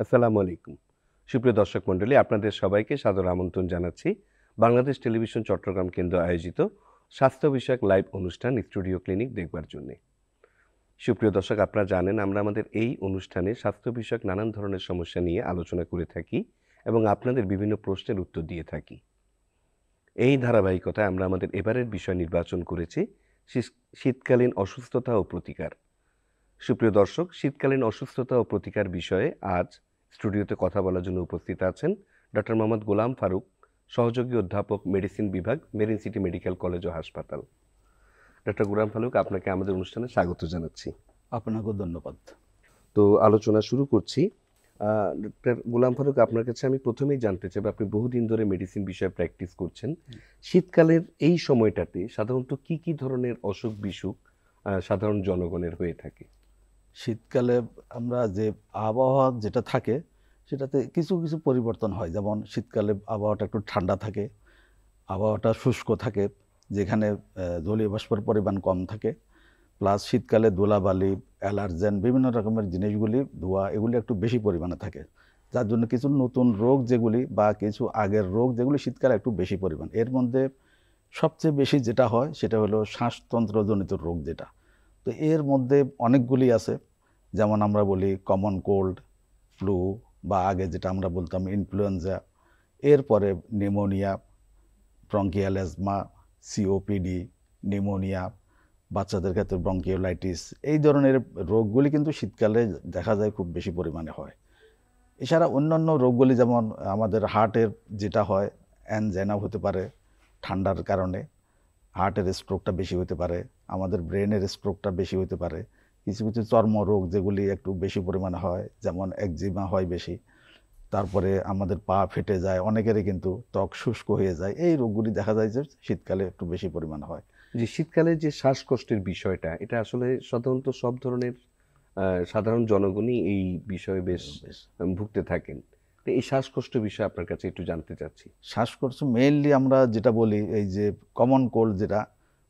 আসসালামু আলাইকুম। সুপ্রিয় দর্শক মণ্ডলী, আপনাদের সবাইকে সাদর আমন্ত্রণ জানাচ্ছি বাংলাদেশ টেলিভিশন চট্টগ্রাম কেন্দ্র আয়োজিত স্বাস্থ্য বিষয়ক লাইভ অনুষ্ঠান স্টুডিও ক্লিনিক দেখবার জন্যে। সুপ্রিয় দর্শক, আপনারা জানেন আমরা আমাদের এই অনুষ্ঠানে স্বাস্থ্য বিষয়ক নানান ধরনের সমস্যা নিয়ে আলোচনা করে থাকি এবং আপনাদের বিভিন্ন প্রশ্নের উত্তর দিয়ে থাকি। এই ধারাবাহিকতায় আমরা আমাদের এবারের বিষয় নির্বাচন করেছি শীতকালীন অসুস্থতা ও প্রতিকার। সুপ্রিয় দর্শক, শীতকালীন অসুস্থতা ও প্রতিকার বিষয়ে আজ স্টুডিওতে কথা বলার জন্য উপস্থিত আছেন ডক্টর মোহাম্মদ গোলাম ফারুক, সহযোগী অধ্যাপক, মেডিসিন বিভাগ, মেরিন সিটি মেডিকেল কলেজ ও হাসপাতাল। ডক্টর গোলাম ফারুক, আপনাকে আমাদের অনুষ্ঠানে স্বাগত জানাচ্ছি। আপনাকেও ধন্যবাদ। তো আলোচনা শুরু করছি। ডক্টর গোলাম ফারুক, আপনার কাছে আমি প্রথমেই জানতে চাই, আপনি বহুদিন ধরে মেডিসিন বিষয়ে প্র্যাকটিস করছেন। শীতকালের এই সময়টাতে সাধারণত কি কি ধরনের অসুখ বিসুখ সাধারণ জনগণের হয়ে থাকে? শীতকালে আমরা যে আবহাওয়া যেটা থাকে সেটাতে কিছু কিছু পরিবর্তন হয়। যেমন শীতকালে আবহাওয়াটা একটু ঠান্ডা থাকে, আবহাওয়াটা শুষ্ক থাকে, যেখানে জলীয় বাষ্পের পরিমাণ কম থাকে। প্লাস শীতকালে ধুলাবালি, অ্যালার্জেন, বিভিন্ন রকমের জিনিসগুলি, ধোঁয়া, এগুলি একটু বেশি পরিমাণে থাকে, যার জন্য কিছু নতুন রোগ যেগুলি বা কিছু আগের রোগ যেগুলি শীতকালে একটু বেশি পরিমাণ। এর মধ্যে সবচেয়ে বেশি যেটা হয় সেটা হলো শ্বাসতন্ত্রজনিত রোগ যেটা। তো এর মধ্যে অনেকগুলি আছে, যেমন আমরা বলি কমন কোল্ড, ফ্লু, বা আগে যেটা আমরা বলতাম ইনফ্লুয়েঞ্জা, এরপরে pneumonia, bronchial asthma, COPD, pneumonia, বাচ্চাদের ক্ষেত্রে ব্রঙ্কিওলাইটিস, এই ধরনের রোগগুলি কিন্তু শীতকালে দেখা যায় খুব বেশি পরিমাণে হয়। এছাড়া অন্যান্য রোগগুলি যেমন আমাদের হার্টের যেটা হয়, অ্যানজাইনা হতে পারে ঠান্ডার কারণে, হার্টের স্ট্রোকটা বেশি হতে পারে, আমাদের ব্রেনের স্ট্রোকটা বেশি হতে পারে। কিছু কিছু চর্মরোগ যেগুলি একটু বেশি পরিমাণে হয়, যেমন একজিমা হয় বেশি, তারপরে আমাদের পা ফেটে যায়, অনেকেরই কিন্তু ত্বক শুষ্ক হয়ে যায়। এই রোগগুলি দেখা যায় যে শীতকালে একটু বেশি পরিমাণে হয়। যে শীতকালে যে শ্বাসকষ্টের বিষয়টা, এটা আসলে সাধারণত সব ধরনের সাধারণ জনগণই এই বিষয়ে বেশ ভুগতে থাকেন। তো এই শ্বাসকষ্ট বিষয়ে আপনার কাছে একটু জানতে চাচ্ছি। শ্বাসকষ্ট মেইনলি আমরা যেটা বলি, এই যে কমন কোল্ড, যেটা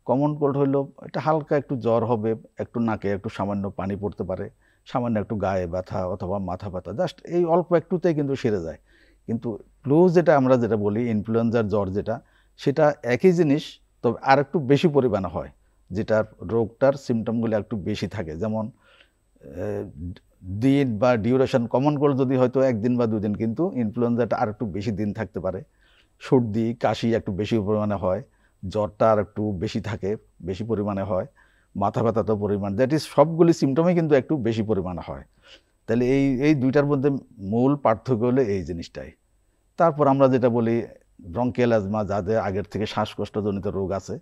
কমন কোল্ড হলো এটা হালকা একটু জ্বর হবে, একটু নাকে একটু সামান্য পানি পড়তে পারে, সামান্য একটু গায়ে ব্যথা অথবা মাথা ব্যথা, জাস্ট এই অল্প একটুতেই কিন্তু সেরে যায়। কিন্তু ফ্লু যেটা আমরা যেটা বলি, ইনফ্লুয়েঞ্জার জ্বর যেটা, সেটা একই জিনিস, তবে আর একটু বেশি পরিমাণে হয়, যেটার রোগটার সিমটমগুলি একটু বেশি থাকে। যেমন দিন বা ডিউরেশন, কমন কোল্ড যদি হয়তো একদিন বা দুদিন, কিন্তু ইনফ্লুয়েঞ্জাটা আর একটু বেশি দিন থাকতে পারে। সর্দি কাশি একটু বেশি পরিমাণে হয়, জ্বরটা আর একটু বেশি থাকে, বেশি পরিমাণে হয়, মাথা ব্যথা তো পরিমাণ, দ্যাট ইজ সবগুলি সিমটমই কিন্তু একটু বেশি পরিমাণে হয়। তাহলে এই এই দুইটার মধ্যে মূল পার্থক্য হলো এই জিনিসটাই। তারপর আমরা যেটা বলি ব্রঙ্কিয়াল অ্যাজমা, যাদের আগের থেকে শ্বাসকষ্টজনিত রোগ আছে,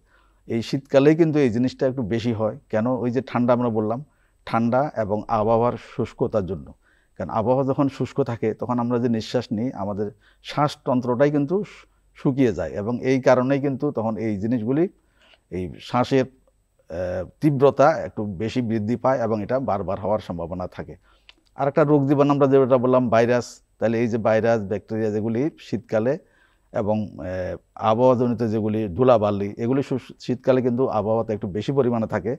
এই শীতকালেই কিন্তু এই জিনিসটা একটু বেশি হয়। কেন? ওই যে ঠান্ডা আমরা বললাম, ঠান্ডা এবং আবহাওয়ার শুষ্কতার জন্য। কারণ আবহাওয়া যখন শুষ্ক থাকে তখন আমরা যে নিঃশ্বাস নিই, আমাদের শ্বাসতন্ত্রটাই কিন্তু শুকিয়ে যায়, এবং এই কারণেই কিন্তু তখন এই জিনিসগুলি, এই শ্বাসের তীব্রতা একটু বেশি বৃদ্ধি পায় এবং এটা বারবার হওয়ার সম্ভাবনা থাকে। আর একটা রোগ জীবাণু আমরা যেটা বললাম ভাইরাস, তাহলে এই যে ভাইরাস, ব্যাকটেরিয়া যেগুলি শীতকালে, এবং আবহাওয়াজনিত যেগুলি ধুলাবালি, এগুলি শীতকালে কিন্তু আবহাওয়াতে একটু বেশি পরিমাণে থাকে,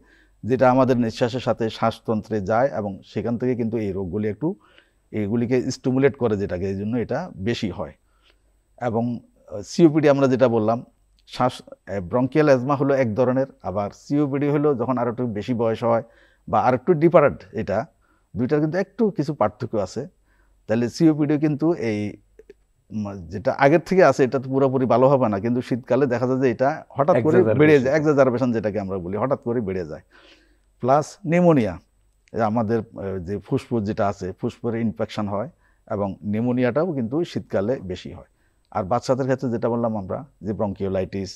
যেটা আমাদের নিঃশ্বাসের সাথে শ্বাসতন্ত্রে যায়, এবং সেখান থেকে কিন্তু এই রোগগুলি একটু এগুলিকে স্টিমুলেট করে, যেটাকে, এই জন্য এটা বেশি হয়। এবং সিওপিডি আমরা যেটা বললাম, শ্বাস ব্রঙ্কিয়াল অ্যাজমা হলো এক ধরনের, আবার সিওপিডি হলো যখন আর একটু বেশি বয়স হয় বা আর একটু ডিফারেন্ট, এটা দুইটার কিন্তু একটু কিছু পার্থক্য আছে। তাহলে সিওপিডিও কিন্তু এই যেটা আগের থেকে আছে এটা তো পুরোপুরি ভালো হবে না, কিন্তু শীতকালে দেখা যায় যে এটা হঠাৎ করে বেড়ে যায়, এক্সাজারবেশন যেটাকে আমরা বলি, হঠাৎ করে বেড়ে যায়। প্লাস নিউমোনিয়া, আমাদের যে ফুসফুস যেটা আছে, ফুসফুসের ইনফেকশন হয়, এবং নিউমোনিয়াটাও কিন্তু শীতকালে বেশি হয়। আর বাচ্চাদের ক্ষেত্রে যেটা বললাম আমরা, যে ব্রঙ্কিওলাইটিস,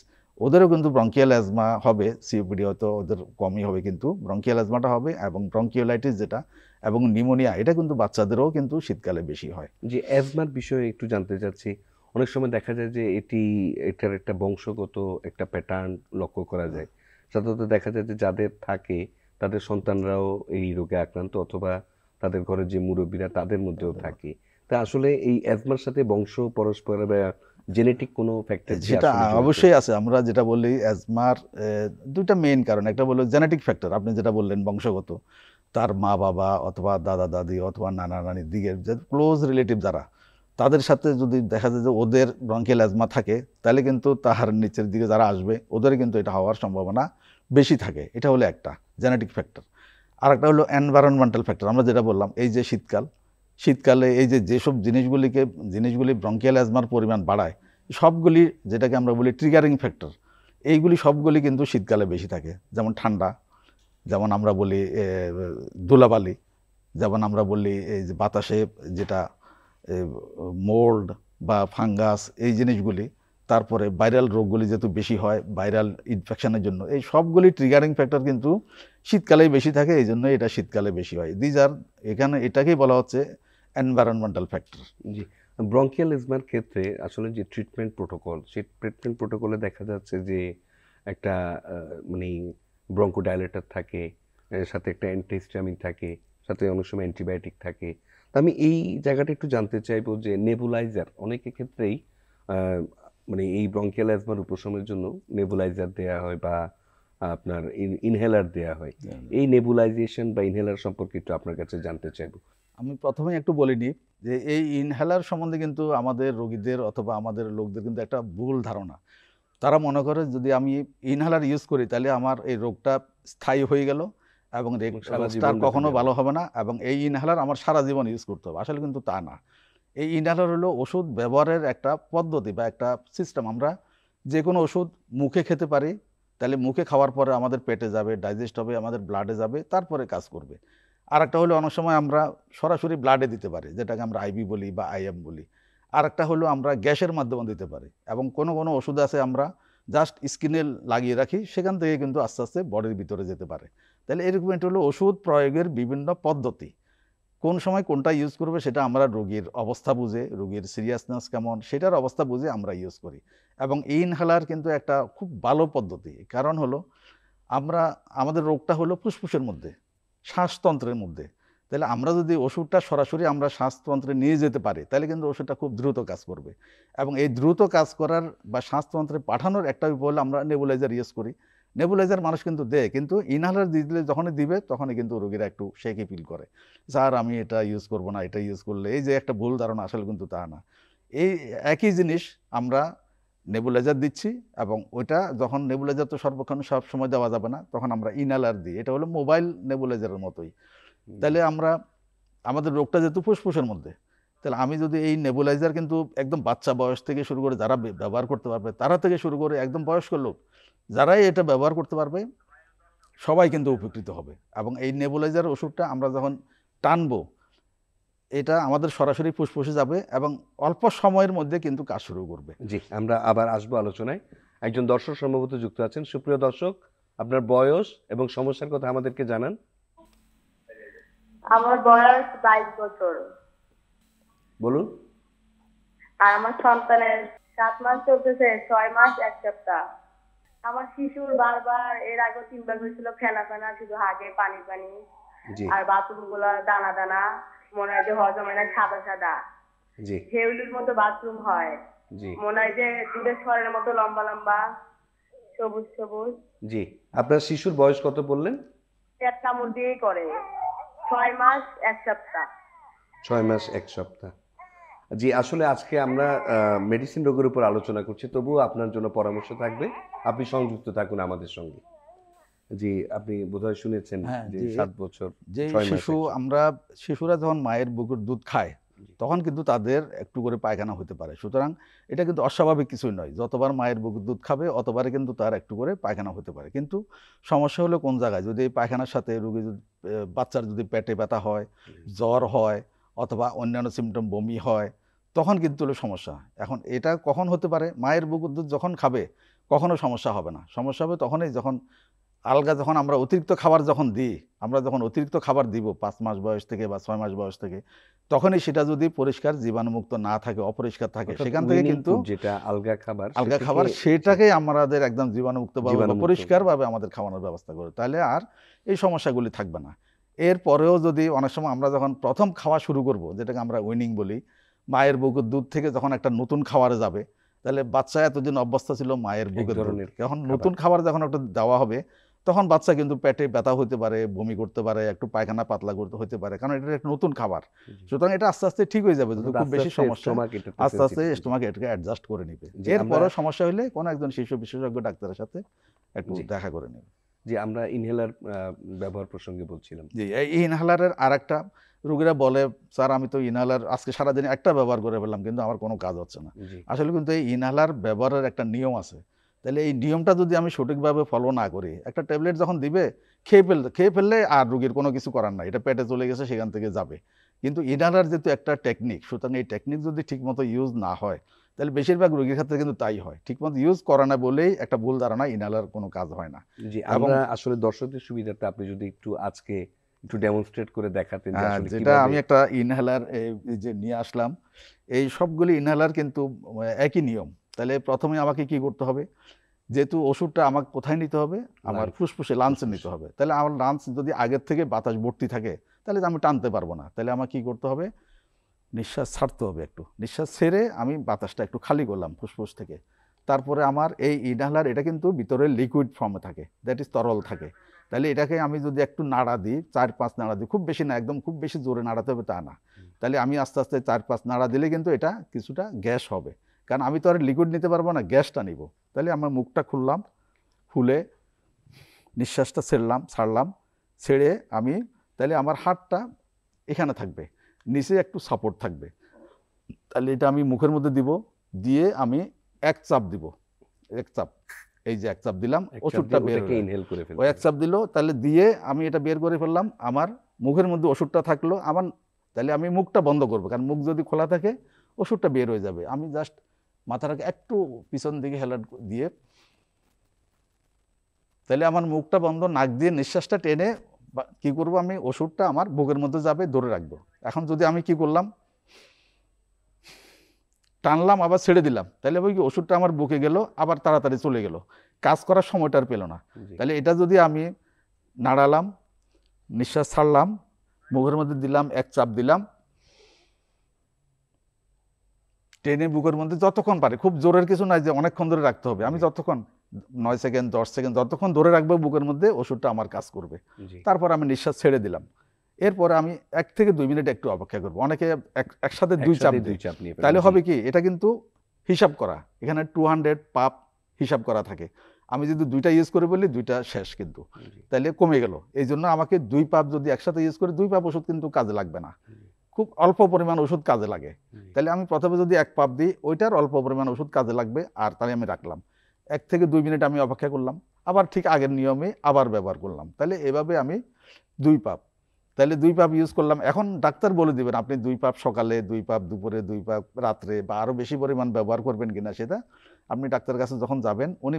ওদেরও কিন্তু ব্রঙ্কিয়াল অ্যাজমা হবে, সিওপিডি হয়তো ওদের কমই হবে, কিন্তু ব্রঙ্কিয়াল অ্যাজমাটা হবে, এবং ব্রঙ্কিওলাইটিস যেটা এবং নিউমোনিয়া, এটা কিন্তু বাচ্চাদেরও কিন্তু শীতকালে বেশি হয়। যে অ্যাজমার বিষয়ে একটু জানতে চাচ্ছি। অনেক সময় দেখা যায় যে এটার একটা বংশগত একটা প্যাটার্ন লক্ষ্য করা যায়। সাধারণত দেখা যায় যে যাদের থাকে তাদের সন্তানরাও এই রোগে আক্রান্ত, অথবা তাদের ঘরের যে মুরব্বীরা তাদের মধ্যেও থাকে। তা আসলে এই অ্যাজমার সাথে বংশ পরস্পর বা জেনেটিক কোনো ফ্যাক্টর কি সেটা আসলে জড়িত? অবশ্যই আছে। আমরা যেটা বলি অ্যাজমার দুইটা মেইন কারণ, একটা বললো জেনেটিক ফ্যাক্টর, আপনি যেটা বললেন বংশগত, তার মা বাবা অথবা দাদা দাদি অথবা নানা নানির দিকের যে ক্লোজ রিলেটিভ যারা, তাদের সাথে যদি দেখা যায় যে ওদের ব্রঙ্কিয়াল অ্যাজমা থাকে, তাহলে কিন্তু তার নিচের দিকে যারা আসবে ওদের কিন্তু এটা হওয়ার সম্ভাবনা বেশি থাকে। এটা হলো একটা জেনেটিক ফ্যাক্টর। আর একটা হলো এনভায়রনমেন্টাল ফ্যাক্টর। আমরা যেটা বললাম, এই যে শীতকালে এই যেসব জিনিসগুলি ব্রঙ্কিয়াল অ্যাজমার পরিমাণ বাড়ায়, সবগুলি যেটাকে আমরা বলি ট্রিগারিং ফ্যাক্টর, এইগুলি সবগুলি কিন্তু শীতকালে বেশি থাকে। যেমন ঠান্ডা, যেমন আমরা বলি ধুলাবালি, যেমন আমরা বলি এই যে বাতাসে যেটা মোল্ড বা ফাঙ্গাস, এই জিনিসগুলি, তারপরে ভাইরাল রোগগুলি যেহেতু বেশি হয় ভাইরাল ইনফেকশনের জন্য, এই সবগুলি ট্রিগারিং ফ্যাক্টর কিন্তু শীতকালেই বেশি থাকে। এই জন্য এটা শীতকালে বেশি হয়। এখানে এটাকেই বলা হচ্ছে এনভায়রনমেন্টাল ফ্যাক্টর। জি, ব্রঙ্কিয়াল এজমার ক্ষেত্রে আসলে যে ট্রিটমেন্ট প্রোটোকল, সেই ট্রিটমেন্ট প্রোটোকলে দেখা যাচ্ছে যে একটা মানে ব্রঙ্কোডাইলেটর থাকে, সাথে একটা অ্যান্টিহিস্টামিন থাকে, সাথে অনেক সময় অ্যান্টিবায়োটিক থাকে। তো আমি এই জায়গাটা একটু জানতে চাইবো যে নেবুলাইজার অনেকের ক্ষেত্রেই আহ, মানে এই ব্রঙ্কিয়াল অ্যাজমার উপশমের জন্য নেবুলাইজার দেওয়া হয় বা আপনার ইনহেলার দেওয়া হয়। এই নেবুলাইজেশন বা ইনহেলার সম্পর্কে একটু আপনার কাছে জানতে চাইবো। আমি প্রথমেই একটু বলিনি যে এই ইনহেলার সম্বন্ধে কিন্তু আমাদের রোগীদের অথবা আমাদের লোকদের কিন্তু একটা ভুল ধারণা। তারা মনে করে যদি আমি ইনহেলার ইউজ করি তাহলে আমার এই রোগটা স্থায়ী হয়ে গেল এবং সারা রোগটা জীবন আর কখনো যাবে। ভালো হবে না, এবং এই ইনহেলার আমার সারা জীবন ইউজ করতে হবে। আসলে কিন্তু তা না। এই ইনহেলার হলো ওষুধ ব্যবহারের একটা পদ্ধতি বা একটা সিস্টেম। আমরা যে কোনো ওষুধ মুখে খেতে পারি, তাহলে মুখে খাওয়ার পরে আমাদের পেটে যাবে, ডাইজেস্ট হবে, আমাদের ব্লাডে যাবে, তারপরে কাজ করবে। আর একটা হলো অনেক সময় আমরা সরাসরি ব্লাডে দিতে পারি, যেটাকে আমরা আইবি বলি বা আইএম বলি। আর একটা হলো আমরা গ্যাসের মাধ্যমে দিতে পারি, এবং কোনো কোনো ওষুধ আছে আমরা জাস্ট স্কিনে লাগিয়ে রাখি, সেখান থেকে কিন্তু আস্তে আস্তে বডির ভিতরে যেতে পারে। তাহলে এরকম এটা হলো ওষুধ প্রয়োগের বিভিন্ন পদ্ধতি। কোন সময় কোনটা ইউজ করবে সেটা আমরা রোগীর অবস্থা বুঝে, রোগীর সিরিয়াসনেস কেমন সেটার অবস্থা বুঝে আমরা ইউজ করি। এবং ইনহেলার কিন্তু একটা খুব ভালো পদ্ধতি। কারণ হলো আমাদের রোগটা হলো ফুসফুসের মধ্যে, শ্বাসতন্ত্রের মধ্যে। তাহলে আমরা যদি ওষুধটা সরাসরি আমরা শ্বাসতন্ত্রে নিয়ে যেতে পারি, তাহলে কিন্তু ওষুধটা খুব দ্রুত কাজ করবে। এবং এই দ্রুত কাজ করার বা শ্বাসতন্ত্রে পাঠানোর একটা উপায় হলো আমরা নেবুলাইজার ইউজ করি। নেবুলাইজার মানুষ কিন্তু দেয়, কিন্তু ইনহেলার দিলে যখনই দিবে তখনই কিন্তু রোগীরা একটু শেকি ফিল করে, স্যার আমি এটা ইউজ করব না, এটা ইউজ করলে, এই যে একটা ভুল ধারণা, আসলে কিন্তু তা না। এই একই জিনিস আমরা নেবুলাইজার দিচ্ছি, এবং ওইটা যখন নেবুলাইজার তো সর্বক্ষণ সব সময় দেওয়া যাবে না, তখন আমরা ইনহেলার দিই। এটা হলো মোবাইল নেবুলাইজারের মতোই। তাহলে আমাদের রোগটা যেহেতু ফুসফুসের মধ্যে, তাহলে আমি যদি এই নেবুলাইজার কিন্তু একদম বাচ্চা বয়স থেকে শুরু করে যারা ব্যবহার করতে পারবে, তারা থেকে শুরু করে একদম বয়স্ক লোক, যারাই এটা ব্যবহার করতে পারবে, সবাই কিন্তু উপকৃত হবে। এবং এই নেবুলাইজার ওষুধটা আমরা যখন টানবো, এটা আমাদের সরাসরি ফুসফুসে যাবে এবং অল্প সময়ের মধ্যে কিন্তু কাজ শুরু করবে। জি, আমরা আবার আসবো আলোচনায়। একজন দর্শক সম্ভবত যুক্ত আছেন। সুপ্রিয় দর্শক, আপনার বয়স এবং সমস্যার কথা আমাদেরকে জানান। আমার বয়স 22 বছর, বলুন। আর আমার সন্তানের 7 মাস চলতেছে, 6 মাস 1 সপ্তাহ। আমার শিশুর বারবার এর আগে 3 বার হয়েছিল ফেনা ফেনা, শুধু হাগে পানি পানি, জি আর বাথরুম গুলা দানা দানা, মনে হয় যে হজম হয় না, সাদা সাদা জি হেউলির মতো বাথরুম হয়, জি মনে হয় যে দুধের স্বরের মতো লম্বা লম্বা, সবুজ সবুজ, জি আপনার শিশুর বয়স কত বললেন? পেট কামড় দিয়েই করে। 6 মাস 1 সপ্তাহ। 6 মাস 1 সপ্তাহ। জি, আসলে আজকে আমরা মেডিসিন রোগের উপর আলোচনা করছি, তবুও আপনার জন্য পরামর্শ থাকবে। আপনি সংযুক্ত থাকুন আমাদের সঙ্গে। জি, আপনি বোধহয় শুনেছেন হ্যাঁ, যে যে 7 বছর যে 6 মাস শিশু 1 সপ্তাহ। শিশুরা যখন মায়ের বুকের দুধ খায়, তখন কিন্তু তাদের একটু করে পায়খানা হতে পারে। সুতরাং এটা কিন্তু অস্বাভাবিক কিছুই নয়। যতবার মায়ের বুকের দুধ খাবে অতবারে কিন্তু তার একটু করে পায়খানা হতে পারে। কিন্তু সমস্যা হলো কোন জায়গায়, যদি এই পায়খানার সাথে বাচ্চার যদি পেটে ব্যথা হয়, জ্বর হয়, অথবা অন্যান্য সিমটম বমি হয়, তখন কিন্তু হলো সমস্যা। এখন এটা কখন হতে পারে? মায়ের বুকের দুধ যখন খাবে কখনো সমস্যা হবে না। সমস্যা হবে তখনই যখন আমরা অতিরিক্ত খাবার যখন দিই, আমরা যখন অতিরিক্ত খাবার দিব 5 মাস বয়স থেকে বা 6 মাস বয়স থেকে, তখনই সেটা যদি পরিষ্কার জীবাণুমুক্ত না থাকে, অপরিষ্কার থাকে, অর্থাৎ সেখান থেকে উইনিং কিন্তু ফুড যেটা আলগা খাবার, সেটাকে আমাদের একদম জীবাণুমুক্তভাবে বা জীবাণুমুক্ত পরিষ্কারভাবে আমাদের খাওয়ানোর ব্যবস্থা করে, তাহলে আর এই সমস্যাগুলি থাকবে না। এরপরেও যদি অনেক সময় আমরা যখন প্রথম খাওয়া শুরু করব, যেটাকে আমরা উইনিং বলি, মায়ের বুকের দুধ থেকে যখন একটা নতুন খাবারে যাবে, তাহলে বাচ্চা এতদিন অভ্যস্ত ছিল মায়ের বুকের দুধ, ধরনের যখন খাবার। নতুন খাবার যখন একটা দেওয়া হবে, তখন বাচ্চা কিন্তু পেটে ব্যথা হতে পারে, বমি করতে পারে, একটু পায়খানা পাতলা করতে হতে পারে, কারণ এটা একটা নতুন খাবার। সুতরাং এটা আস্তে আস্তে ঠিক হয়ে যাবে। যদি খুব বেশি সমস্যা, আস্তে আস্তে স্টোমাক এটাকে অ্যাডজাস্ট করে নিবে। এরপরও সমস্যা হলে কোনো একজন শিশু বিশেষজ্ঞ ডাক্তারের সাথে একটু দেখা করে নেবে। জি, আমরা ইনহেলার ব্যবহার প্রসঙ্গে বলছিলাম। জি, এই ইনহেলারের আরেকটা, রোগীরা বলে স্যার আমি তো ইনহেলার আজকে সারাদিনে একটা ব্যবহার করে ফেললাম কিন্তু আমার কোনো কাজ হচ্ছে না। আসলে কিন্তু এই ইনহেলার ব্যবহারের একটা নিয়ম আছে। তাহলে এই নিয়মটা যদি আমি সঠিকভাবে ফলো না করি, একটা ট্যাবলেট যখন দিবে খেয়ে ফেললে আর রোগীর কোনো কিছু করার নাই, এটা পেটে চলে গেছে, সেখান থেকে যাবে। কিন্তু ইনহেলার যেহেতু একটা টেকনিক, সুতরাং এই টেকনিক যদি ঠিকমতো ইউজ না হয়, তাহলে বেশিরভাগ রোগীর ক্ষেত্রে কিন্তু তাই হয়, ঠিকমতো ইউজ করা না বলেই একটা ভুল ধারণা, ইনহেলার কোনো কাজ হয় না। জি, আমরা আসলে দর্শকদের সুবিধার্থে আপনি যদি একটু আজকে একটু ডেমনস্ট্রেট করে দেখাতেন যে আসলে যেটা আমি একটা ইনহেলার যে নিয়ে আসলাম, এই সবগুলি ইনহেলার কিন্তু একই নিয়ম। তাহলে প্রথমে আমাকে কি করতে হবে, যেহেতু ওষুধটা আমাকে কোথায় নিতে হবে, আমার ফুসফুসে, লাঞ্চে নিতে হবে। তাহলে আমার লাঞ্চ যদি আগের থেকে বাতাস ভর্তি থাকে, তাহলে আমি টানতে পারবো না। তাহলে আমার কি করতে হবে, নিঃশ্বাস ছাড়তে হবে, একটু নিঃশ্বাস ছেড়ে আমি বাতাসটা একটু খালি করলাম ফুসফুস থেকে। তারপরে আমার এই ইনহেলার, এটা কিন্তু ভিতরে লিকুইড ফর্মে থাকে, দ্যাট ইজ তরল থাকে। তাহলে এটাকে আমি যদি একটু নাড়া দিই, 4-5 নাড়া দিই, খুব বেশি না, একদম খুব বেশি জোরে নাড়াতে হবে তা না। তাহলে আমি আস্তে আস্তে 4-5 নাড়া দিলে কিন্তু এটা কিছুটা গ্যাস হবে, কারণ আমি তো আর লিকুইড নিতে পারবো না, গ্যাসটা নিব। তাহলে আমার মুখটা খুললাম, খুলে নিঃশ্বাসটা ছাড়লাম, ছেড়ে আমি, তাহলে আমার হাতটা এখানে থাকবে, নিচে একটু সাপোর্ট থাকবে। তাহলে এটা আমি মুখের মধ্যে দিব, দিয়ে আমি এক চাপ দিব, এক চাপ, এই যে এক চাপ দিলাম, ওষুধটা বের করে ইনহেল করে ফেললাম, ওই এক চাপ দিল, তাহলে দিয়ে আমি এটা বের করে ফেললাম, আমার মুখের মধ্যে ওষুধটা থাকলো আমার। তাহলে আমি মুখটা বন্ধ করবো, কারণ মুখ যদি খোলা থাকে ওষুধটা বের হয়ে যাবে। আমি জাস্ট মাথাটাকে একটু পিছন দিকে হেলাট দিয়ে, তাহলে আমার মুখটা বন্ধ, নাক দিয়ে নিঃশ্বাসটা টেনে কি করব, আমি ওষুধটা আমার বুকের মধ্যে যাবে, ধরে রাখবো। এখন যদি আমি কি করলাম, টানলাম আবার ছেড়ে দিলাম, তাহলে ওই ওষুধটা আমার বুকে গেল, আবার তাড়াতাড়ি চলে গেল, কাজ করার সময়টা আর পেল না। তাহলে এটা যদি আমি নাড়ালাম, নিঃশ্বাস ছাড়লাম, মুখের মধ্যে দিলাম, এক চাপ দিলাম, টেনে বুকের মধ্যে যতক্ষণ পারে, খুব জোরের কিছু নাই যে অনেকক্ষণ ধরে রাখতে হবে, আমি যতক্ষণ 9 সেকেন্ড 10 সেকেন্ড যতক্ষণ ধরে রাখবো বুকের মধ্যে, ওষুধটা আমার কাজ করবে। তারপর আমি নিঃশ্বাস ছেড়ে দিলাম। এরপরে আমি 1 থেকে 2 মিনিট একটু অপেক্ষা করবো। অনেকে একসাথে 2 চাপ নিয়ে, তাহলে হবে কি, এটা কিন্তু হিসাব করা, এখানে 200 পাপ হিসাব করা থাকে। আমি যদি 2টা ইউজ করে বলি, 2টা শেষ কিন্তু, তাহলে কমে গেল। এই জন্য আমাকে 2 পাপ যদি একসাথে ইউজ করি, 2 পাপ ওষুধ কিন্তু কাজে লাগবে না, খুব অল্প পরিমাণ ওষুধ কাজে লাগে। তাহলে আমি প্রথমে যদি 1 পাপ দিই, ওইটার অল্প পরিমাণ ওষুধ কাজে লাগবে, আর তাহলে আমি রাখলাম। 1 থেকে 2 মিনিট আমি অপেক্ষা করলাম, আবার ঠিক আগের নিয়মে আবার ব্যবহার করলাম। তাহলে এভাবে আমি 2 পাপ, তাহলে 2 পাপ ইউজ করলাম। এখন ডাক্তার বলে দিবেন আপনি 2 পাপ সকালে, 2 পাপ দুপুরে, 2 পাপ রাত্রে, বা আরও বেশি পরিমাণ ব্যবহার করবেন কিনা, সেটা আপনি ডাক্তারের কাছে যখন যাবেন উনি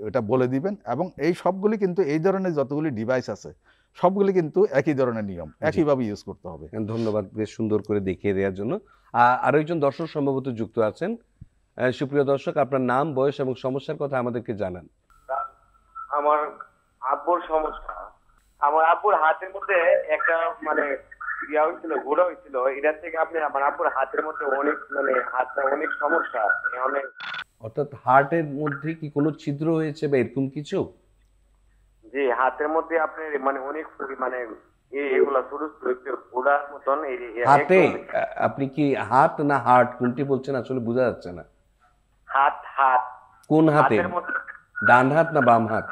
এটা বলে দিবেন। এবং এই সবগুলি কিন্তু, এই ধরনের যতগুলি ডিভাইস আছে সবগুলি কিন্তু একই ধরনের নিয়ম, একইভাবে ইউজ করতে হবে। ধন্যবাদ বেশ সুন্দর করে দেখিয়ে দেওয়ার জন্য। আরো একজন দর্শক সম্ভবত যুক্ত আছেন। সুপ্রিয় দর্শক, আপনার নাম, বয়স এবং সমস্যার কথা আমাদেরকে জানান। আমার আব্বুর সমস্যা, আমার আব্বুর হাতের মধ্যে একটা মানে ইয়া হয়েছিল, ঘোড়া হয়েছিল, এটা থেকে আপনি আমার আব্বুর হাতের মধ্যে অনেক হাতটা অনেক সমস্যা, অনেক। অর্থাৎ হার্টের মধ্যে কি কোনো ছিদ্র হয়েছে বা এরকম কিছু? জি, হাতের মধ্যে আপনার অনেক এগুলা ছোট ছোট ঘোড়ার মতন। হাতে আপনি কি হাত না হার্ট কোনটি বলছেন আসলে বোঝা যাচ্ছে না। হাত হাত কোন হাতে? ডান হাত না বাম হাত?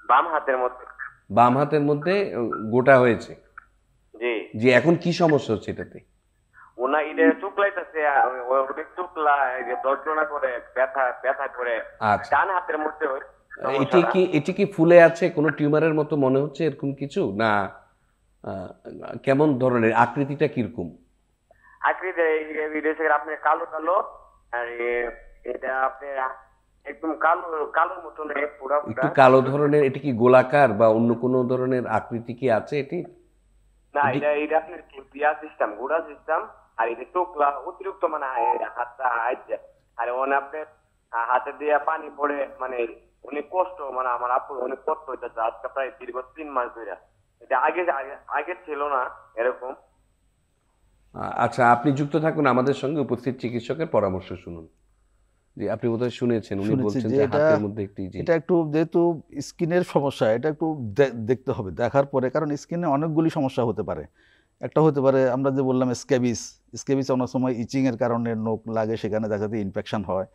বাম হাতের মধ্যে। বাম হাতের মধ্যে গোটা হয়েছে? জি জি। এখন কি সমস্যা হচ্ছে এটাতে? ওনা এটা চুকলাইতেছে, অনেক চুকলা, যন্ত্রণা করে, ব্যথা করে। আচ্ছা, ডান হাতের মধ্যে। এটি কি ফুলে আছে, কোনো টিউমারের মতো মনে হচ্ছে এরকম কিছু, না কেমন ধরনের, আকৃতিটা কিরকম? আকৃতি আপনার কালো কালো, আর এটা আপনার একদম কালো কালো মতন, একটু কালো ধরনের। এটি কি গোলাকার বা অন্য কোনো ধরনের আকৃতি কি আছে এটি? না, এটা আপনার বিয়া সিস্টেম, গোড়া সিস্টেম। আর এটা চোখলা অতিরিক্ত হাতটা হাইছে, আর আপনার হাতে দিয়ে পানি পড়ে, অনেক কষ্ট, আমার আপুর অনেক কষ্ট হইতেছে আজকে প্রায় দীর্ঘ 3 মাস ধরে। এটা আগে ছিল না এরকম। আচ্ছা, আপনি যুক্ত থাকুন আমাদের সঙ্গে, উপস্থিত চিকিৎসকের পরামর্শ শুনুন। জি, আপনি বোধহয় শুনেছেন উনি শুনেছি বলছেন যে যে এটা হাতের মধ্যে একটি জি এটা একটু যেহেতু স্কিনের সমস্যা, এটা একটু দেখতে হবে, দেখার পরে, কারণ স্কিনে অনেকগুলি সমস্যা হতে পারে। একটা হতে পারে আমরা যে বললাম স্ক্যাবিস, স্ক্যাবিস অনেক সময় ইচিং এর কারণে নখ লাগে, সেখানে দেখা যায় ইনফেকশন হয়।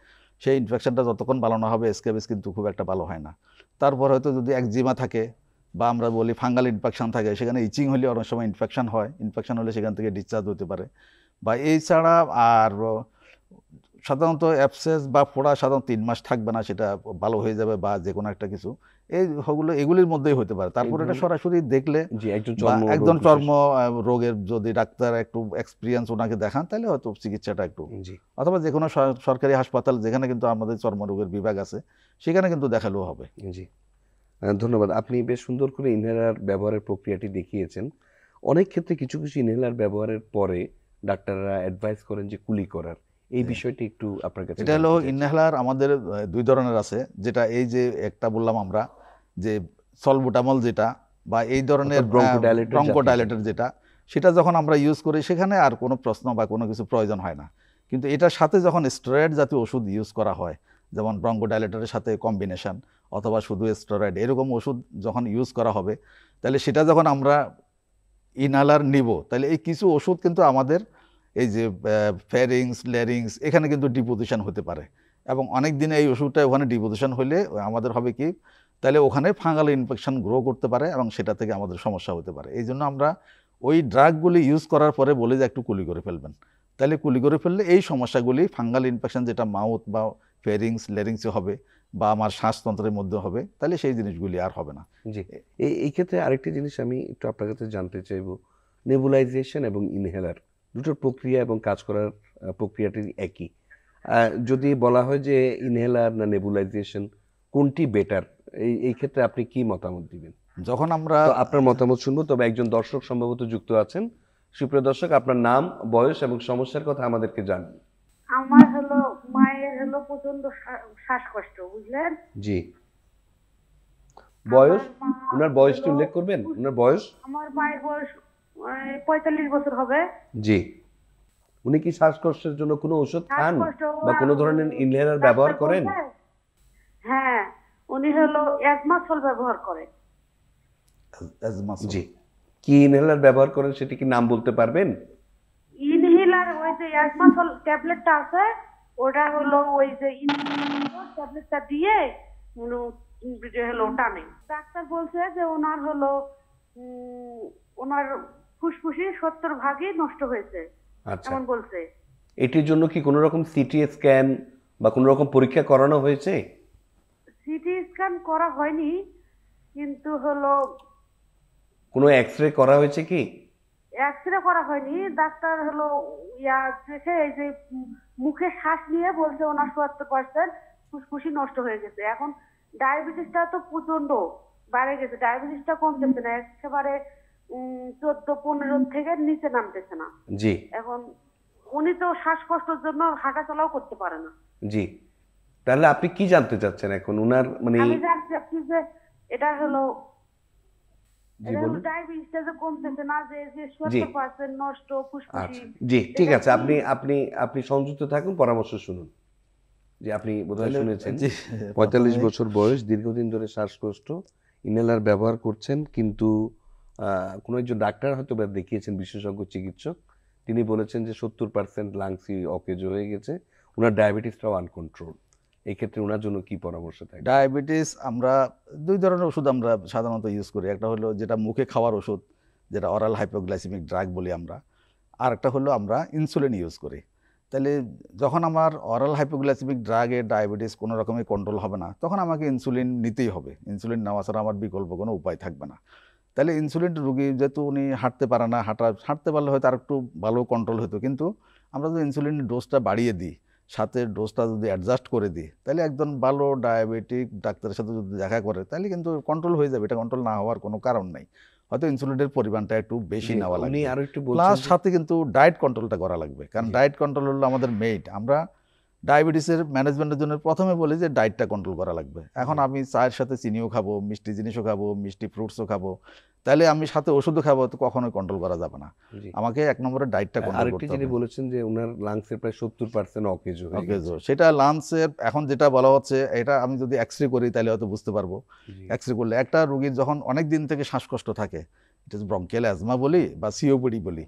সেই ইনফেকশনটা যতক্ষণ ভালো না হবে স্ক্যাবিস কিন্তু খুব একটা ভালো হয় না। তারপর হয়তো যদি একজিমা থাকে বা আমরা বলি ফাঙ্গাল ইনফেকশন থাকে, সেখানে ইচিং হলে অনেক সময় ইনফেকশন হয়, ইনফেকশন হলে সেখান থেকে ডিসচার্জ হতে পারে। বা এছাড়া আর সাধারণত অ্যাবসেস বা ফোড়া সাধারণত 3 মাস থাকবে না, সেটা ভালো হয়ে যাবে বা যে কোনো একটা কিছু এগুলির মধ্যেই হতে পারে। তারপর এটা ধরনের সরাসরি দেখলে জি একজন বা চর্ম একজন রোগ চর্ম বিশেষজ্ঞ রোগের যদি ডাক্তার একটু এক্সপিরিয়েন্স ওনাকে দেখান, তাহলে হয়তো চিকিৎসাটা একটু, জি অথবা যে কোনো সরকারি হাসপাতাল যেখানে কিন্তু আমাদের চর্মরোগের বিভাগ আছে সেখানে কিন্তু দেখালেও হবে। জি ধন্যবাদ। আপনি বেশ সুন্দর করে ইনহেলার ব্যবহারের প্রক্রিয়াটি দেখিয়েছেন। অনেক ক্ষেত্রে কিছু কিছু ইনহেলার ব্যবহারের পরে ডাক্তাররা অ্যাডভাইস করেন যে কুলি করার। এই হ্যাঁ। বিষয়টি একটু আপনার কাছে এটা হলো জানতে চাইছি। ইনহেলার আমাদের 2 ধরনের আছে। যেটা এই যে একটা বললাম আমরা যে সলবুটামল যেটা, বা এই ধরনের অর্থাৎ ব্রঙ্কোডাইলেটর জাতীয় ব্রঙ্কোডাইলেটর যেটা, সেটা যখন আমরা ইউজ করি সেখানে আর কোনো প্রশ্ন বা কোনো কিছু প্রয়োজন হয় না। কিন্তু এটার সাথে যখন স্টেরয়েড জাতীয় ওষুধ ইউজ করা হয়, যেমন ব্রঙ্কোডাইলেটরের সাথে কম্বিনেশন অথবা শুধু স্টেরয়েড, এরকম ওষুধ যখন ইউজ করা হবে, তাহলে সেটা যখন আমরা ইনহেলার নিব, তাহলে এই কিছু ওষুধ কিন্তু আমাদের এই যে ফ্যারিংস, ল্যারিংস এখানে কিন্তু ডিপোজিশন হতে পারে, এবং অনেক দিনে এই ওষুধটা ওখানে ডিপোজিশন হলে আমাদের হবে কি, তাহলে ওখানে ফাঙ্গাল ইনফেকশন গ্রো করতে পারে এবং সেটা থেকে আমাদের সমস্যা হতে পারে। এই জন্য আমরা ওই ড্রাগগুলি ইউজ করার পরে বলি যে একটু কুলি করে ফেলবেন। তাহলে কুলি করে ফেললে এই সমস্যাগুলি, ফাঙ্গাল ইনফেকশন যেটা মাউথ বা ফ্যারিংস, ল্যারিংসে হবে বা আমার শ্বাসতন্ত্রের মধ্যে হবে, তাহলে সেই জিনিসগুলি আর হবে না। জি এই ক্ষেত্রে আরেকটি জিনিস আমি একটু আপনার কাছে জানতে চাইবো, নেবুলাইজেশন এবং ইনহেলার দুটোর প্রক্রিয়া এবং কাজ করার প্রক্রিয়াটি একই। যদি বলা হয় যে ইনহেলার না নেবুলাইজেশন কোনটি বেটার, এই ক্ষেত্রে আপনি কি মতামত দিবেন? যখন আমরা তো আপনার মতামত শুনবো, তবে একজন দর্শক সম্ভবত যুক্ত আছেন। সুপ্রিয় দর্শক, আপনার নাম, বয়স এবং সমস্যার কথা আমাদেরকে জানান। আমার হলো মায়ের হলো প্রচন্ড শ্বাসকষ্ট, বুঝলেন? জি, বয়স, আমার মা ওনার বয়সটি হলো- উল্লেখ করবেন, ওনার বয়স? আমার মায়ের বয়স 45 বছর হবে। জি, উনি কি শ্বাসকষ্টের জন্য কোনো ওষুধ খান শ্বাসকষ্ট বা কোনো ধরনের ইনহেলার ব্যবহার ডাক্তার করেন? বলছে, হ্যাঁ, উনি হলো অ্যাজমাসল ব্যবহার করে। অ্যাজমাসল। জি, কি ইনহেলার ব্যবহার করেন সেটি কি নাম বলতে পারবেন? ইনহেলার ওই যে অ্যাজমাসল ট্যাবলেটটা আছে, ওটা হলো ওই যে ট্যাবলেটটা দিয়ে হলো টানে। ডাক্তার বলছে যে ওনার হলো ওনার ফুসফুসি 70% নষ্ট হয়েছে, আচ্ছা, এমন বলছে। এটির জন্য কি কোনো রকম সিটি স্ক্যান বা কোনো রকম পরীক্ষা করানো হয়েছে? সিটি স্ক্যান করা হয়নি, কিন্তু হলো কোনো এক্সরে করা হয়েছে কি? এক্সরে করা হয়নি। ডাক্তার হলো দেখে এই যে মুখে শ্বাস নিয়ে বলছে ওনার 70% ফুসফুসি নষ্ট হয়ে গেছে। এখন ডায়াবেটিসটা তো প্রচন্ড বেড়ে গেছে, ডায়াবেটিসটা কমতেছে না, একেবারে 14-15 থেকে নিচে নামতেছে না। জি এখন উনি তো শ্বাসকষ্টের জন্য হাঁটা চলাও করতে পারে না। জি, তাহলে আপনি কি জানতে চাচ্ছেন এখন উনার মানে? আমি জানতে চাচ্ছি যে এটা হলো জি বলুন। ডায়াবেটিসটা যে কমতেছে না, যে জি 70% নষ্ট ফুসফুসি। আচ্ছা, জি ঠিক এটা আছে, কি- আপনি আপনি আপনি সংযুক্ত থাকুন, পরামর্শ শুনুন। যে আপনি বোধহয় তাহলে শুনেছেন জি, 45 প্রথমে বছর বয়স, দীর্ঘদিন ধরে শ্বাসকষ্ট, ইনহেলার ব্যবহার করছেন, কিন্তু কোনো একজন ডাক্তার হয়তো বা দেখিয়েছেন, বিশেষজ্ঞ চিকিৎসক, তিনি বলেছেন যে 70% লাংসই অকেজো হয়ে গেছে, ওনার ডায়াবেটিসটাও আনকন্ট্রোল। এই ক্ষেত্রে ওনার জন্য কি পরামর্শ থাকবে? ডায়াবেটিস আমরা 2 ধরনের ওষুধ আমরা সাধারণত ইউজ করি। একটা হলো যেটা মুখে খাওয়ার ওষুধ, যেটা অরাল হাইপোগ্লাইসেমিক ড্রাগ বলি আমরা। আর একটা হলো আমরা ইনসুলিন ইউজ করি। তাহলে যখন আমার অরাল হাইপোগ্লাইসেমিক ড্রাগে ডায়াবেটিস কোনো রকমই কন্ট্রোল হবে না, তখন আমাকে ইনসুলিন নিতেই হবে। ইনসুলিন নেওয়া ছাড়া আমার বিকল্প কোনো উপায় থাকবে না। তাহলে ইনসুলিন রোগী যেহেতু উনি হাঁটতে পারে না, হাঁটতে পারলে হয়তো আর একটু ভালো কন্ট্রোল হতো, কিন্তু আমরা যদি ইনসুলিনের ডোজটা বাড়িয়ে দিই, সাথে ডোজটা যদি অ্যাডজাস্ট করে দিই, তাহলে একজন ভালো ডায়াবেটিক ডাক্তারের সাথে যদি দেখা করে, তাহলে কিন্তু কন্ট্রোল হয়ে যাবে। এটা কন্ট্রোল না হওয়ার কোনো কারণ নেই। হয়তো ইনসুলিনের পরিমাণটা একটু বেশি জি, নেওয়া উনি লাগবে, আরো একটু বলছেন প্লাস যে- সাথে কিন্তু ডায়েট কন্ট্রোলটা করা লাগবে, কারণ জি। ডায়েট কন্ট্রোল হলো আমাদের মেইন। আমরা ডায়াবেটিসের ম্যানেজমেন্টের জন্য প্রথমে বলি যে ডায়েটটা কন্ট্রোল করা লাগবে। এখন আমি চায়ের সাথে চিনিও খাবো, মিষ্টি জিনিসও খাবো, মিষ্টি ফ্রুটসও খাবো, তাহলে আমি সাথে ওষুধও খাবো, তো কখনোই কন্ট্রোল করা যাবে না। জি। আমাকে এক নম্বরে ডায়েটটা কন্ট্রোল আরেকটি করতে যিনি হবে। বলেছেন যে ওনার লাংসের প্রায় 70% অকেজ হয়ে ওকে, গেছে। সেটা লাঞ্চের এখন যেটা বলা হচ্ছে, এটা আমি যদি এক্সরে করি তাহলে হয়তো বুঝতে পারবো। জি, এক্সরে করলে একটা রোগীর যখন অনেক দিন থেকে শ্বাসকষ্ট থাকে, এটা ব্রঙ্কিয়াল অ্যাজমা বলি বা সিওপিডি বলি,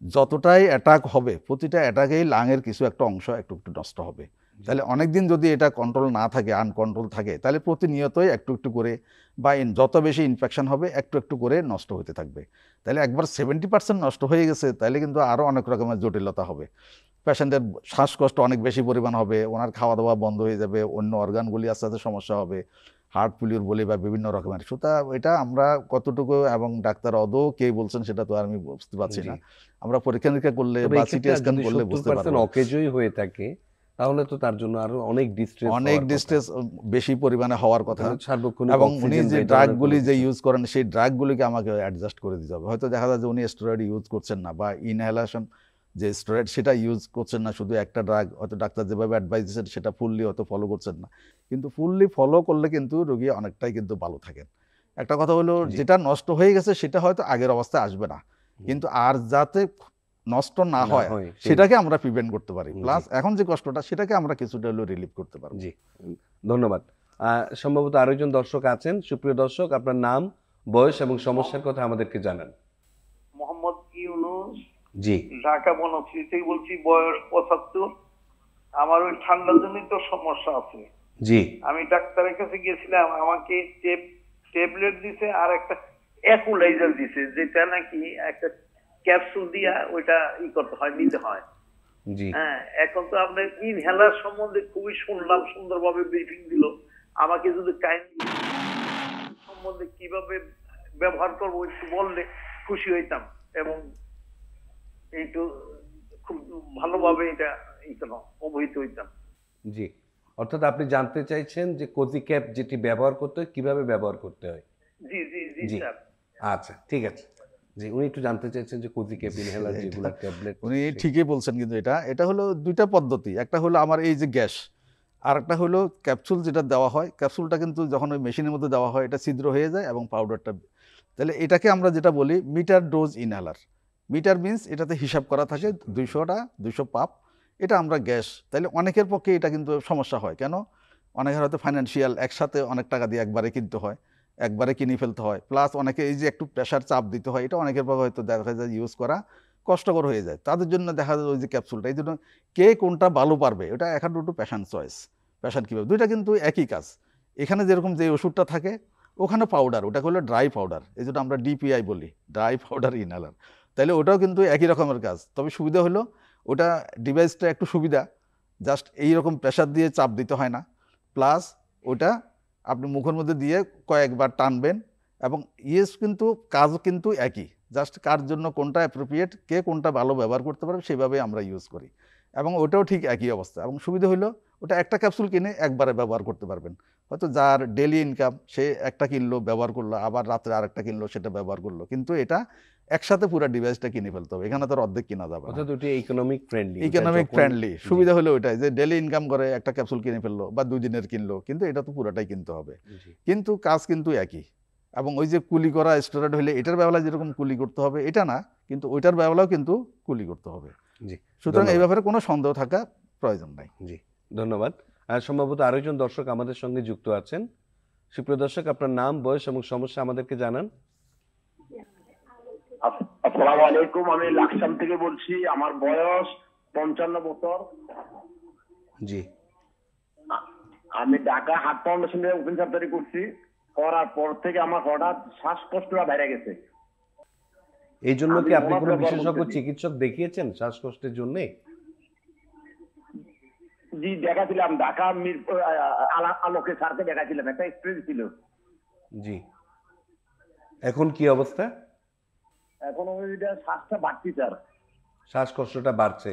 যতটাই অ্যাটাক হবে প্রতিটা অ্যাটাকেই লাঙের কিছু একটা অংশ একটু একটু নষ্ট হবে। তাহলে অনেক দিন যদি এটা কন্ট্রোল না থাকে, আনকন্ট্রোল থাকে, তাহলে প্রতিনিয়তই একটু একটু করে বা যত বেশি ইনফেকশন হবে একটু একটু করে নষ্ট হতে থাকবে। তাহলে একবার 70% নষ্ট হয়ে গেছে, তাহলে কিন্তু আরও অনেক রকমের জটিলতা হবে। পেশেন্টের শ্বাসকষ্ট অনেক বেশি পরিমাণ হবে, ওনার খাওয়া দাওয়া বন্ধ হয়ে যাবে, অন্য অর্গানগুলি আস্তে আস্তে সমস্যা হবে, হার্ট ফেলিউর বলি বা বিভিন্ন রকমের। সুতরাং এটা আমরা কতটুকু এবং ডাক্তার আদৌ কে বলছেন সেটা তো আর আমি বুঝতে পারছি না। জি। আমরা পরীক্ষা নিরীক্ষা করলে তবে বা এই সিটি ক্ষেত্রে স্ক্যান যদি করলে বুঝতে 70% পারবো। অকেজই হয়ে থাকে তাহলে তো তার জন্য আরো অনেক ডিস্ট্রেস অনেক ডিস্ট্রেস বেশি পরিমাণে হওয়ার কথা। সার্বক্ষণিক এবং উনি অক্সিজেন যে বা এই ধরনের ড্রাগগুলি কোনো যে কিছু। ইউজ করেন, সেই ড্রাগগুলিকে আমাকে অ্যাডজাস্ট করে দিতে হবে। হয়তো দেখা যায় যে উনি স্টেরয়েড ইউজ করছেন না, বা ইনহেলেশন যে স্টেরয়েড সেটা ইউজ করছেন না, শুধু একটা ড্রাগ হয়তো ডাক্তার যেভাবে অ্যাডভাইস দিচ্ছেন সেটা ফুললি হয়তো ফলো করছেন না। কিন্তু ফুললি ফলো করলে কিন্তু রোগী অনেকটাই কিন্তু ভালো থাকেন। একটা কথা হলো, জি। যেটা নষ্ট হয়ে গেছে সেটা হয়তো আগের অবস্থায় আসবে না, কিন্তু আর যাতে নষ্ট না না হয় হয় সেটাকে আমরা প্রিভেন্ট করতে পারি। জি। প্লাস এখন যে কষ্টটা সেটাকে আমরা কিছুটা হলেও রিলিভ করতে পারবো। জি, ধন্যবাদ। সম্ভবত আরো একজন দর্শক আছেন। সুপ্রিয় দর্শক, আপনার নাম, বয়স এবং সমস্যার কথা আমাদেরকে জানান। মোহাম্মদ ইউনুস, জি, ঢাকা বনশ্রী থেকে বলছি, বয়স 75। আমার ওই ঠান্ডাজনিত সমস্যা আছে। জি, আমি ডাক্তারের কাছে গিয়েছিলাম, আমাকে ট্যাবলেট দিছে আর একটা অ্যাকুলাইজার দিছে, যেটা নাকি একটা ক্যাপসুল দিয়া ওইটা করতে হয়, নিতে হয়। জি, হ্যাঁ, এখন তো আপনার ইনহেলার সম্বন্ধে খুবই শুনলাম, সুন্দরভাবে ব্রিফিং দিল। আমাকে যদি কাইন্ডলি সম্বন্ধে কিভাবে ব্যবহার করবো একটু বললে খুশি হইতাম, এবং একটু খুব ভালোভাবে এটা অবহিত হইতাম। জি। অর্থাৎ আপনি জানতে চাইছেন যে কোজি ক্যাপ যেটি ব্যবহার করতে হয় কিভাবে ব্যবহার করতে হয়। জি জি জি জি। স্যার। আচ্ছা, ঠিক আছে। জি, উনি একটু জানতে চাইছেন যে কোজি ক্যাপ ইনহেলার যেগুলো ট্যাবলেট। উনি ঠিকই বলছেন, কিন্তু এটা হলো দুইটা পদ্ধতি। একটা হলো আমার এই যে গ্যাস, আর একটা হলো ক্যাপসুল যেটা দেওয়া হয়। ক্যাপসুলটা কিন্তু যখন ওই মেশিনের মধ্যে দেওয়া হয় এটা ছিদ্র হয়ে যায় এবং পাউডারটা, তাহলে এটাকে আমরা যেটা বলি meter dose inhaler. Meter means এটাতে হিসাব করা থাকে 200 পাপ, এটা আমরা গ্যাস। তাহলে অনেকের পক্ষে এটা কিন্তু সমস্যা হয়। কেন? অনেকের হয়তো ফাইন্যান্সিয়াল একসাথে অনেক টাকা দিয়ে একবারে কিনতে হয়, একবারে কিনে ফেলতে হয়, প্লাস অনেকে এই যে একটু প্রেশার চাপ দিতে হয়, এটা অনেকের পক্ষে হয়তো দেখা যায় ইউজ করা কষ্টকর হয়ে যায়। তাদের জন্য দেখা যায় ওই যে ক্যাপসুলটা, এই জন্য কে কোনটা ভালো পারবে এটা এখন একটু প্যাশন চয়েস। প্যাশন কীভাবে, দুইটা কিন্তু একই কাজ। এখানে যেরকম যে ওষুধটা থাকে ওখানে পাউডার, ওটা হলো ড্রাই পাউডার, এই জন্য আমরা ডিপিআই বলি, ড্রাই পাউডার ইনহেলার। তাহলে ওটাও কিন্তু একই রকমের কাজ, তবে সুবিধা হলো ওটা ডিভাইসটা একটু সুবিধা, জাস্ট এইরকম প্রেশার দিয়ে চাপ দিতে হয় না, প্লাস ওটা আপনি মুখের মধ্যে দিয়ে কয়েকবার টানবেন, এবং ইয়েস কিন্তু কাজও কিন্তু একই, জাস্ট কার জন্য কোনটা অ্যাপ্রোপ্রিয়েট, কে কোনটা ভালো ব্যবহার করতে পারবে সেভাবে আমরা ইউজ করি, এবং ওটাও ঠিক একই অবস্থা। এবং সুবিধা হলো ওটা একটা ক্যাপসুল কিনে একবারে ব্যবহার করতে পারবেন। হয়তো যার ডেলি ইনকাম সে একটা কিনলো ব্যবহার করলো, আবার রাত্রে আরেকটা কিনলো সেটা ব্যবহার করলো, কিন্তু এটা একসাথে পুরো ডিভাইসটা কিনে ফেলতে হবে, এখানে তো আর অর্ধেক কিনা যাবে না। অর্থাৎ ওটি ইকোনমিক ফ্রেন্ডলি। ইকোনমিক ফ্রেন্ডলি সুবিধা হলো ওইটাই যে ডেলি ইনকাম করে একটা ক্যাপসুল কিনে ফেললো বা 2 দিনের কিনলো, কিন্তু এটা তো পুরোটাই কিনতে হবে, কিন্তু কাজ কিন্তু একই। এবং ওই যে কুলি করা স্টেরয়েড হলে এটার ব্যবহার যেরকম কুলি করতে হবে এটা না, কিন্তু ওইটার ব্যবহারও কিন্তু কুলি করতে হবে। জি, সুতরাং এই ধন্যবাদ। ব্যাপারে কোনো সন্দেহ থাকা প্রয়োজন নাই। জি, ধন্যবাদ। সম্ভবত আরেকজন দর্শক আমাদের সঙ্গে যুক্ত আছেন। সুপ্রিয় দর্শক, আপনার নাম, বয়স এবং সমস্যা আমাদেরকে জানান। আসসালামু আলাইকুম, আমি লাকসাম থেকে বলছি। আমার বয়স 55 বছর। জি, আমি ঢাকা হার্ট ফাউন্ডেশনে ওপেন সার্জারি করছি, করার পর থেকে আমার হঠাৎ শ্বাসকষ্টটা বেড়ে গেছে। এই জন্য কি আমি আপনি ওনার কোনো ব্যবহার বিশেষজ্ঞ করতেছি। চিকিৎসক দেখিয়েছেন শ্বাসকষ্টের জন্য? জি দেখাছিলাম, ঢাকা মিরপুর আলোকে স্যারকে দেখাছিলাম, একটা স্প্রে ছিল। জি, এখন কি অবস্থা? এখন ওইটা শ্বাসটা বাড়তি স্যার। শ্বাসকষ্টটা বাড়ছে?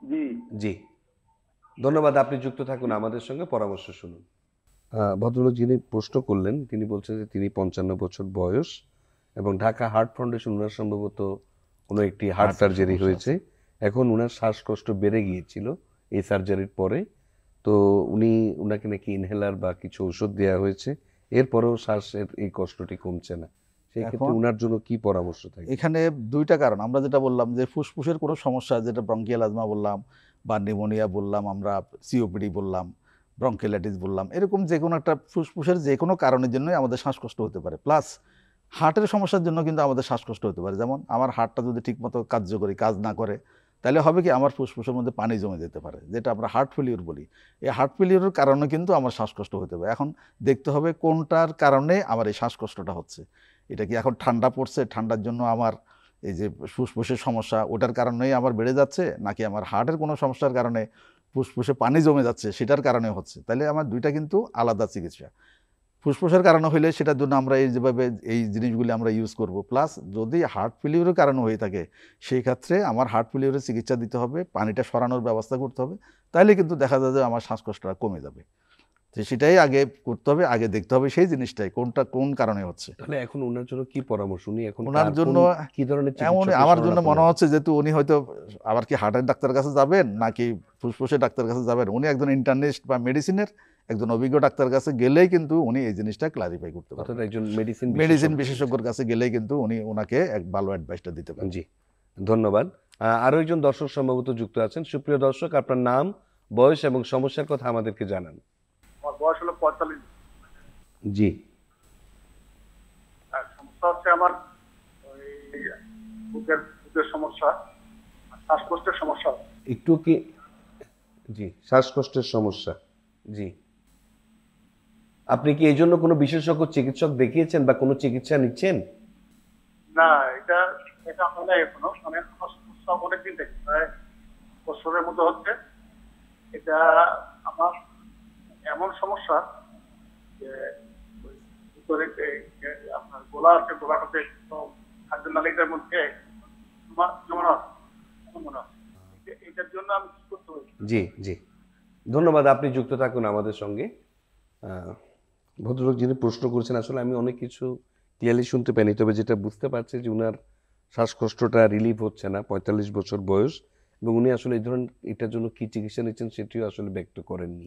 জি জি, ধন্যবাদ। আপনি যুক্ত থাকুন আমাদের সঙ্গে, পরামর্শ শুনুন। ভদ্রলোক যিনি প্রশ্ন করলেন তিনি বলছেন যে তিনি 55 বছর বয়স এবং ঢাকা হার্ট ফাউন্ডেশন, ওনার সম্ভবত কোনো একটি হার্ট হার্টের সার্জারি সমস্যা হয়েছে। এখন ওনার শ্বাসকষ্ট বেড়ে গিয়েছিল এই সার্জারির পরে, তো ওনাকে নাকি ইনহেলার বা কিছু ওষুধ দেওয়া হয়েছে, এরপরেও শ্বাসের এই কষ্টটি কমছে না। সেই ক্ষেত্রে এখন- ওনার জন্য কি পরামর্শ থাকে? এখানে দুইটা কারণ, আমরা যেটা বললাম যে ফুসফুসের কোনো সমস্যা, যেটা ব্রঙ্কিয়াল আজমা বললাম বা নিউমোনিয়া বললাম, আমরা সিওপিডি বললাম, ব্রঙ্কিয়ালাইটিস বললাম, এরকম যে কোনো একটা ফুসফুসের যে কোনো কারণের জন্যই আমাদের শ্বাসকষ্ট হতে পারে। প্লাস হার্টের সমস্যার জন্য কিন্তু আমাদের শ্বাসকষ্ট হতে পারে। যেমন আমার হার্টটা যদি ঠিকমতো কার্যকরী কাজ না করে, তাহলে হবে কি আমার ফুসফুসের মধ্যে পানি জমে যেতে পারে, যেটা আমরা হার্ট ফেলিওর বলি। এই হার্ট ফেলিওরের কারণে কিন্তু আমার শ্বাসকষ্ট হতে পারে। এখন দেখতে হবে কোনটার কারণে আমার এই শ্বাসকষ্টটা হচ্ছে। এটা কি এখন ঠান্ডা পড়ছে, ঠান্ডার জন্য আমার এই যে ফুসফুসের সমস্যা ওটার কারণেই আমার বেড়ে যাচ্ছে, নাকি আমার হার্টের কোনো সমস্যার কারণে ফুসফুসে পানি জমে যাচ্ছে সেটার কারণে হচ্ছে? তাহলে আমার দুইটা কিন্তু আলাদা চিকিৎসা। ফুসফুসের কারণে হইলে সেটার জন্য আমরা এই যেভাবে এই জিনিসগুলি আমরা ইউজ করব। প্লাস যদি হার্ট ফেলিওরের কারণে হয়ে থাকে, সেই ক্ষেত্রে আমার হার্ট ফেলিওরের চিকিৎসা দিতে হবে, পানিটা সরানোর ব্যবস্থা করতে হবে। তাহলে কিন্তু দেখা যায় যে আমার শ্বাসকষ্টটা কমে যাবে। তো সেটাই আগে করতে হবে, আগে দেখতে হবে সেই জিনিসটাই কোনটা কোন কারণে হচ্ছে। তাহলে এখন ওনার জন্য কি পরামর্শ? উনি এখন ওনার জন্য কি ধরনের এমন চিকিৎসকের আমার জন্য শরণাপন্ন মনে হবেন? হচ্ছে যেহেতু উনি হয়তো আবার কি হার্টের ডাক্তার কাছে যাবেন নাকি ফুসফুসের ডাক্তার কাছে যাবেন, উনি একজন ইন্টারনিস্ট বা মেডিসিনের একজন অভিজ্ঞ ডাক্তার কাছে গেলেই কিন্তু উনি এই জিনিসটা ক্লারিফাই করতে অর্থাৎ পারবেন। একজন মেডিসিন বিশেষজ্ঞের কাছে গেলেই কিন্তু উনি ওনাকে এক ভালো অ্যাডভাইসটা দিতে পারেন। জি, ধন্যবাদ। আরো একজন দর্শক সম্ভবত যুক্ত আছেন। সুপ্রিয় দর্শক, আপনার নাম, বয়স এবং সমস্যার কথা আমাদেরকে জানান। আমার বয়স হলো 45। জি, আর সমস্যা হচ্ছে আমার ওই বুকের সমস্যা, শ্বাসকষ্টের সমস্যা। একটু কি? জি, শ্বাসকষ্টের সমস্যা। জি, আপনি কি এই জন্য কোনো বিশেষজ্ঞ চিকিৎসক দেখিয়েছেন বা কোনো চিকিৎসা নিচ্ছেন? না, এটা এটা হয় না এখনো, মানে আমার সমস্যা অনেকদিন থেকে, প্রায় বছরের মতো হচ্ছে। এটা আমার এমন সমস্যা যে ওই ভিতরে আপনার গোলা আছে, গোলাটাতে খাদ্য নালীটার মধ্যে জমানো আছে, এমন মনে হয়। এটার জন্য আমি কি করতে পারি? জি, জি, ধন্যবাদ। আপনি যুক্ত থাকুন আমাদের সঙ্গে। ভদ্রলোক যিনি প্রশ্ন করেছেন, আসলে আমি অনেক কিছু ক্লিয়ারলি শুনতে পাইনি, তবে যেটা বুঝতে পারছি যে উনার শ্বাসকষ্টটা রিলিভ হচ্ছে না, 45 বছর বয়স, এবং উনি আসলে এই ধরনের এটার জন্য কি চিকিৎসা নিচ্ছেন সেটিও আসলে ব্যক্ত করেননি।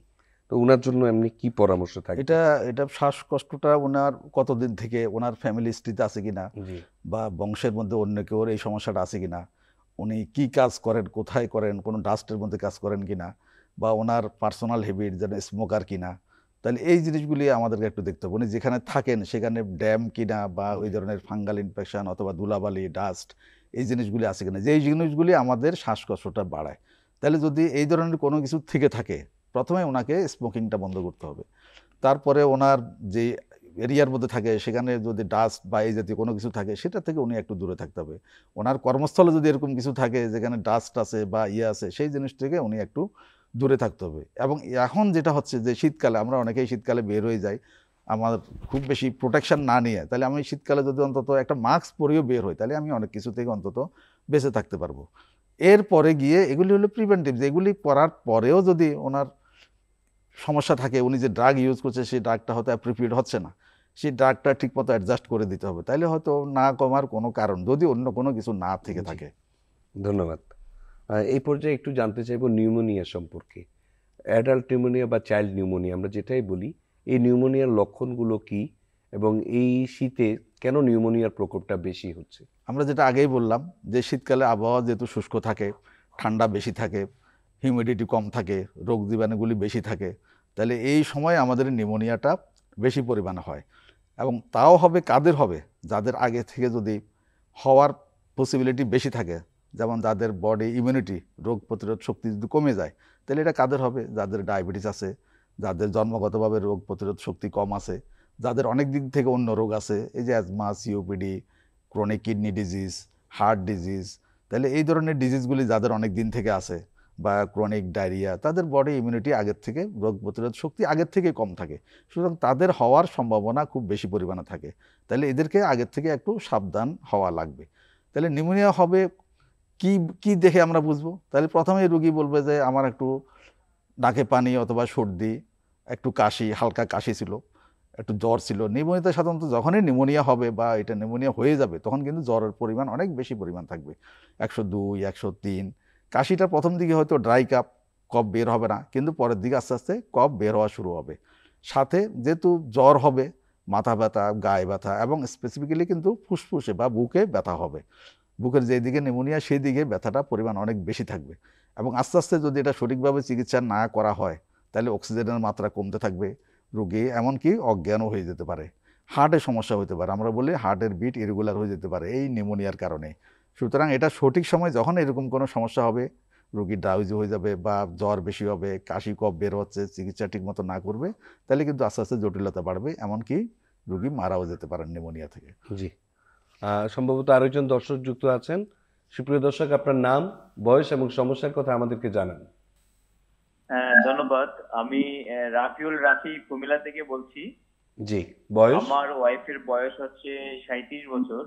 তো ওনার জন্য এমনি কি পরামর্শ থাকে? এটা শ্বাসকষ্টটা ওনার কতদিন থেকে, ওনার ফ্যামিলি হিস্ট্রিতে আছে কিনা জি, বা বংশের মধ্যে অন্য কেউ এই সমস্যাটা আছে কিনা, উনি কি কাজ করেন, কোথায় করেন, কোনো ডাস্টের মধ্যে কাজ করেন কিনা, বা ওনার পার্সোনাল হ্যাবিট যেন স্মোকার কিনা, তাহলে এই জিনিসগুলি আমাদেরকে একটু দেখতে হবে। উনি যেখানে থাকেন সেখানে ড্যাম কিনা বা ওই ধরনের ফাঙ্গাল ইনফেকশন অথবা ধুলাবালি, ডাস্ট, এই জিনিসগুলি আছে কিনা, যে এই জিনিসগুলি আমাদের শ্বাসকষ্টটা বাড়ায়। তাহলে যদি এই ধরনের কোনো কিছু থেকে থাকে, প্রথমে ওনাকে স্মোকিংটা বন্ধ করতে হবে। তারপরে ওনার যে এরিয়ার মধ্যে থাকে সেখানে যদি ডাস্ট বা এই জাতীয় কোনো কিছু থাকে সেটা থেকে উনি একটু দূরে থাকতে হবে। ওনার কর্মস্থলে যদি এরকম কিছু থাকে যেখানে ডাস্ট আছে বা ইয়ে আছে, সেই জিনিস থেকে উনি একটু দূরে থাকতে হবে। এবং এখন যেটা হচ্ছে যে শীতকালে আমরা অনেকেই শীতকালে বের হয়ে যাই আমার খুব বেশি প্রোটেকশন না নিয়ে, তাহলে আমি শীতকালে যদি অন্তত একটা মাস্ক পরেও বের হই, তাহলে আমি অনেক কিছু থেকে অন্তত বেঁচে থাকতে পারবো। এরপরে গিয়ে এগুলি হলো প্রিভেন্টিভ, এগুলি করার পরেও যদি ওনার সমস্যা থাকে, উনি যে ড্রাগ ইউজ করছে সেই ড্রাগটা হয়তো অ্যাপ্রোপ্রিয়েট হচ্ছে না, সেই ড্রাগটা ঠিকমতো অ্যাডজাস্ট করে দিতে হবে। তাইলে হয়তো না কমার কোনো কারণ, যদি অন্য কোনো কিছু না থেকে থাকে। ধন্যবাদ। এই পর্যায়ে একটু জানতে চাইবো নিউমোনিয়া সম্পর্কে। অ্যাডাল্ট নিউমোনিয়া বা চাইল্ড নিউমোনিয়া আমরা যেটাই বলি, এই নিউমোনিয়ার লক্ষণগুলো কি এবং এই শীতে কেন নিউমোনিয়ার প্রকোপটা বেশি হচ্ছে? আমরা যেটা আগেই বললাম যে শীতকালে আবহাওয়া যেহেতু শুষ্ক থাকে, ঠান্ডা বেশি থাকে, হিউমিডিটি কম থাকে, রোগ জীবাণুগুলি বেশি থাকে, তাহলে এই সময় আমাদের নিউমোনিয়াটা বেশি পরিমাণে হয়। এবং তাও হবে কাদের হবে? যাদের আগে থেকে যদি হওয়ার পসিবিলিটি বেশি থাকে, যেমন যাদের বডি ইমিউনিটি, রোগ প্রতিরোধ শক্তি যদি কমে যায়, তাহলে এটা কাদের হবে? যাদের ডায়াবেটিস আছে, যাদের জন্মগতভাবে রোগ প্রতিরোধ শক্তি কম আছে, যাদের অনেক দিক থেকে অন্য রোগ আছে, এই যে asthma, COPD, chronic kidney disease, heart disease, তাহলে এই ধরনের ডিজিজগুলি যাদের অনেক দিন থেকে আছে, বা ক্রনিক ডায়রিয়া, তাদের বডি ইমিউনিটি আগের থেকে, রোগ প্রতিরোধ শক্তি আগের থেকে কম থাকে, সুতরাং তাদের হওয়ার সম্ভাবনা খুব বেশি পরিমাণে থাকে। তাহলে এদেরকে আগের থেকে একটু সাবধান হওয়া লাগবে। তাহলে নিউমোনিয়া হবে কি কি দেখে আমরা বুঝবো? তাহলে প্রথমেই রুগী বলবে যে আমার একটু নাকে পানি অথবা সর্দি, একটু কাশি, হালকা কাশি ছিল, একটু জ্বর ছিল। নিউমোনিয়াতে সাধারণত যখনই নিউমোনিয়া হবে বা এটা নিউমোনিয়া হয়ে যাবে, তখন কিন্তু জ্বরের পরিমাণ অনেক বেশি পরিমাণ থাকবে, 102, 103। কাশিটা প্রথম দিকে হয়তো ড্রাই কফ বের হবে না, কিন্তু পরের দিকে আস্তে আস্তে কফ বের হওয়া শুরু হবে। সাথে যেহেতু জ্বর হবে মাথা ব্যথা, গায়ে ব্যথা এবং স্পেসিফিক্যালি কিন্তু ফুসফুসে বা বুকে ব্যথা হবে। বুকের যেই দিকে নিউমোনিয়া সেই দিকে ব্যথাটা পরিমাণ অনেক বেশি থাকবে এবং আস্তে আস্তে যদি এটা সঠিকভাবে চিকিৎসা না করা হয় তাহলে অক্সিজেনের মাত্রা কমতে থাকবে, রোগী এমনকি অজ্ঞানও হয়ে যেতে পারে, হার্টের সমস্যা হতে পারে, আমরা বলি হার্টের বিট ইরেগুলার হয়ে যেতে পারে এই নিউমোনিয়ার কারণে। সুতরাং এটা সঠিক সময় যখন এরকম কোনো সমস্যা হবে, রোগী ড্রাউজি হয়ে যাবে বা জ্বর বেশি হবে, কাশি কফ বের হচ্ছে, চিকিৎসা ঠিকমতো না করবে, তাহলে কিন্তু আস্তে আস্তে জটিলতা বাড়বে, এমনকি রোগী মারাও যেতে পারেন নিউমোনিয়া থেকে। জি, সম্ভবত আরো একজন দর্শক যুক্ত আছেন। সুপ্রিয় দর্শক, আপনার নাম, বয়স এবং সমস্যার কথা আমাদেরকে জানান। ধন্যবাদ। আমি রাফিউল রাফি কুমিল্লা থেকে বলছি। জি, বয়স? আমার ওয়াইফের বয়স হচ্ছে 37 বছর।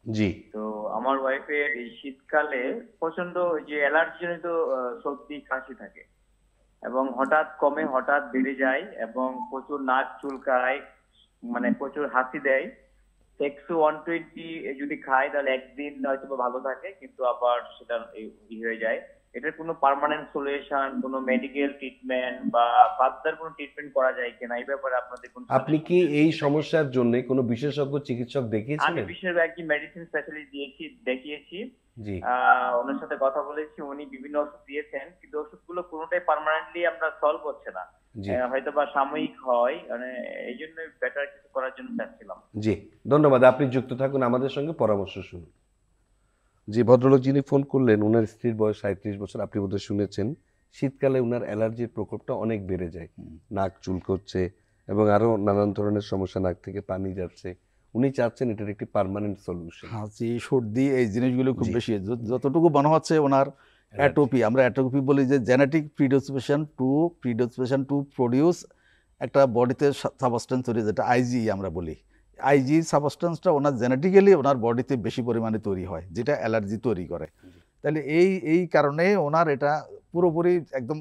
জি। তো আমার ওয়াইফের এই শীতকালে প্রচন্ড যে অ্যালার্জিজনিত সর্দি কাশি থাকে এবং হঠাৎ কমে হঠাৎ বেড়ে যায় এবং প্রচুর নাক চুলকায়, মানে প্রচুর হাসি দেয়। এক্সো 120 যদি খায় তাহলে একদিন হয়তো ভালো থাকে, কিন্তু আবার সেটা হয়ে যায়। এটার কোনো পার্মানেন্ট সলিউশন, কোনো মেডিকেল ট্রিটমেন্ট বা ফার্দার কোনো ট্রিটমেন্ট করা যায় কিনা এই ব্যাপারে আপনাদের কোন? আপনি কি এই সমস্যার জন্য কোনো বিশেষজ্ঞ চিকিৎসক আমি দেখিয়েছিলেন? বিশেষ একটি মেডিসিন স্পেশালিস্ট দেখিয়েছি। জি। ওনার সাথে কথা বলেছি, উনি বিভিন্ন ওষুধ দিয়েছেন, কিন্তু ওষুধগুলো কোনোটাই পার্মানেন্টলি আমরা সলভ হচ্ছে না। জি। হয়তো বা সাময়িক হয়, মানে এই জন্য বেটার কিছু করার জন্য চাচ্ছিলাম। জি, ধন্যবাদ। আপনি যুক্ত থাকুন আমাদের সঙ্গে, পরামর্শ শুনুন। জি, ভদ্রলোক যিনি ফোন করলেন, ওনার স্ত্রীর বয়স 37 বছর। আপনি বোধহয় শুনেছেন শীতকালে ওনার অ্যালার্জির প্রকোপটা অনেক বেড়ে যায়, নাক চুলকোচ্ছে এবং আরো নানান ধরনের সমস্যা, নাক থেকে পানি যাচ্ছে। উনি চাচ্ছেন এটার একটি পার্মানেন্ট সলিউশন। হাঁচি, সর্দি এই জিনিসগুলো খুব জি। বেশি, যতটুকু মনে হচ্ছে ওনার অ্যাটোপি, আমরা অ্যাটোপি বলি যে জেনেটিক প্রিডিসপোজিশন টু প্রডিউস একটা বডিতে সাবস্টেন্স তৈরি, যেটা আইজি আমরা বলি। আইজি সাবস্টেন্সটা ওনার জেনেটিক্যালি ওনার বডিতে বেশি পরিমাণে তৈরি হয়, যেটা অ্যালার্জি তৈরি করে। তাহলে এই কারণে ওনার এটা পুরোপুরি একদম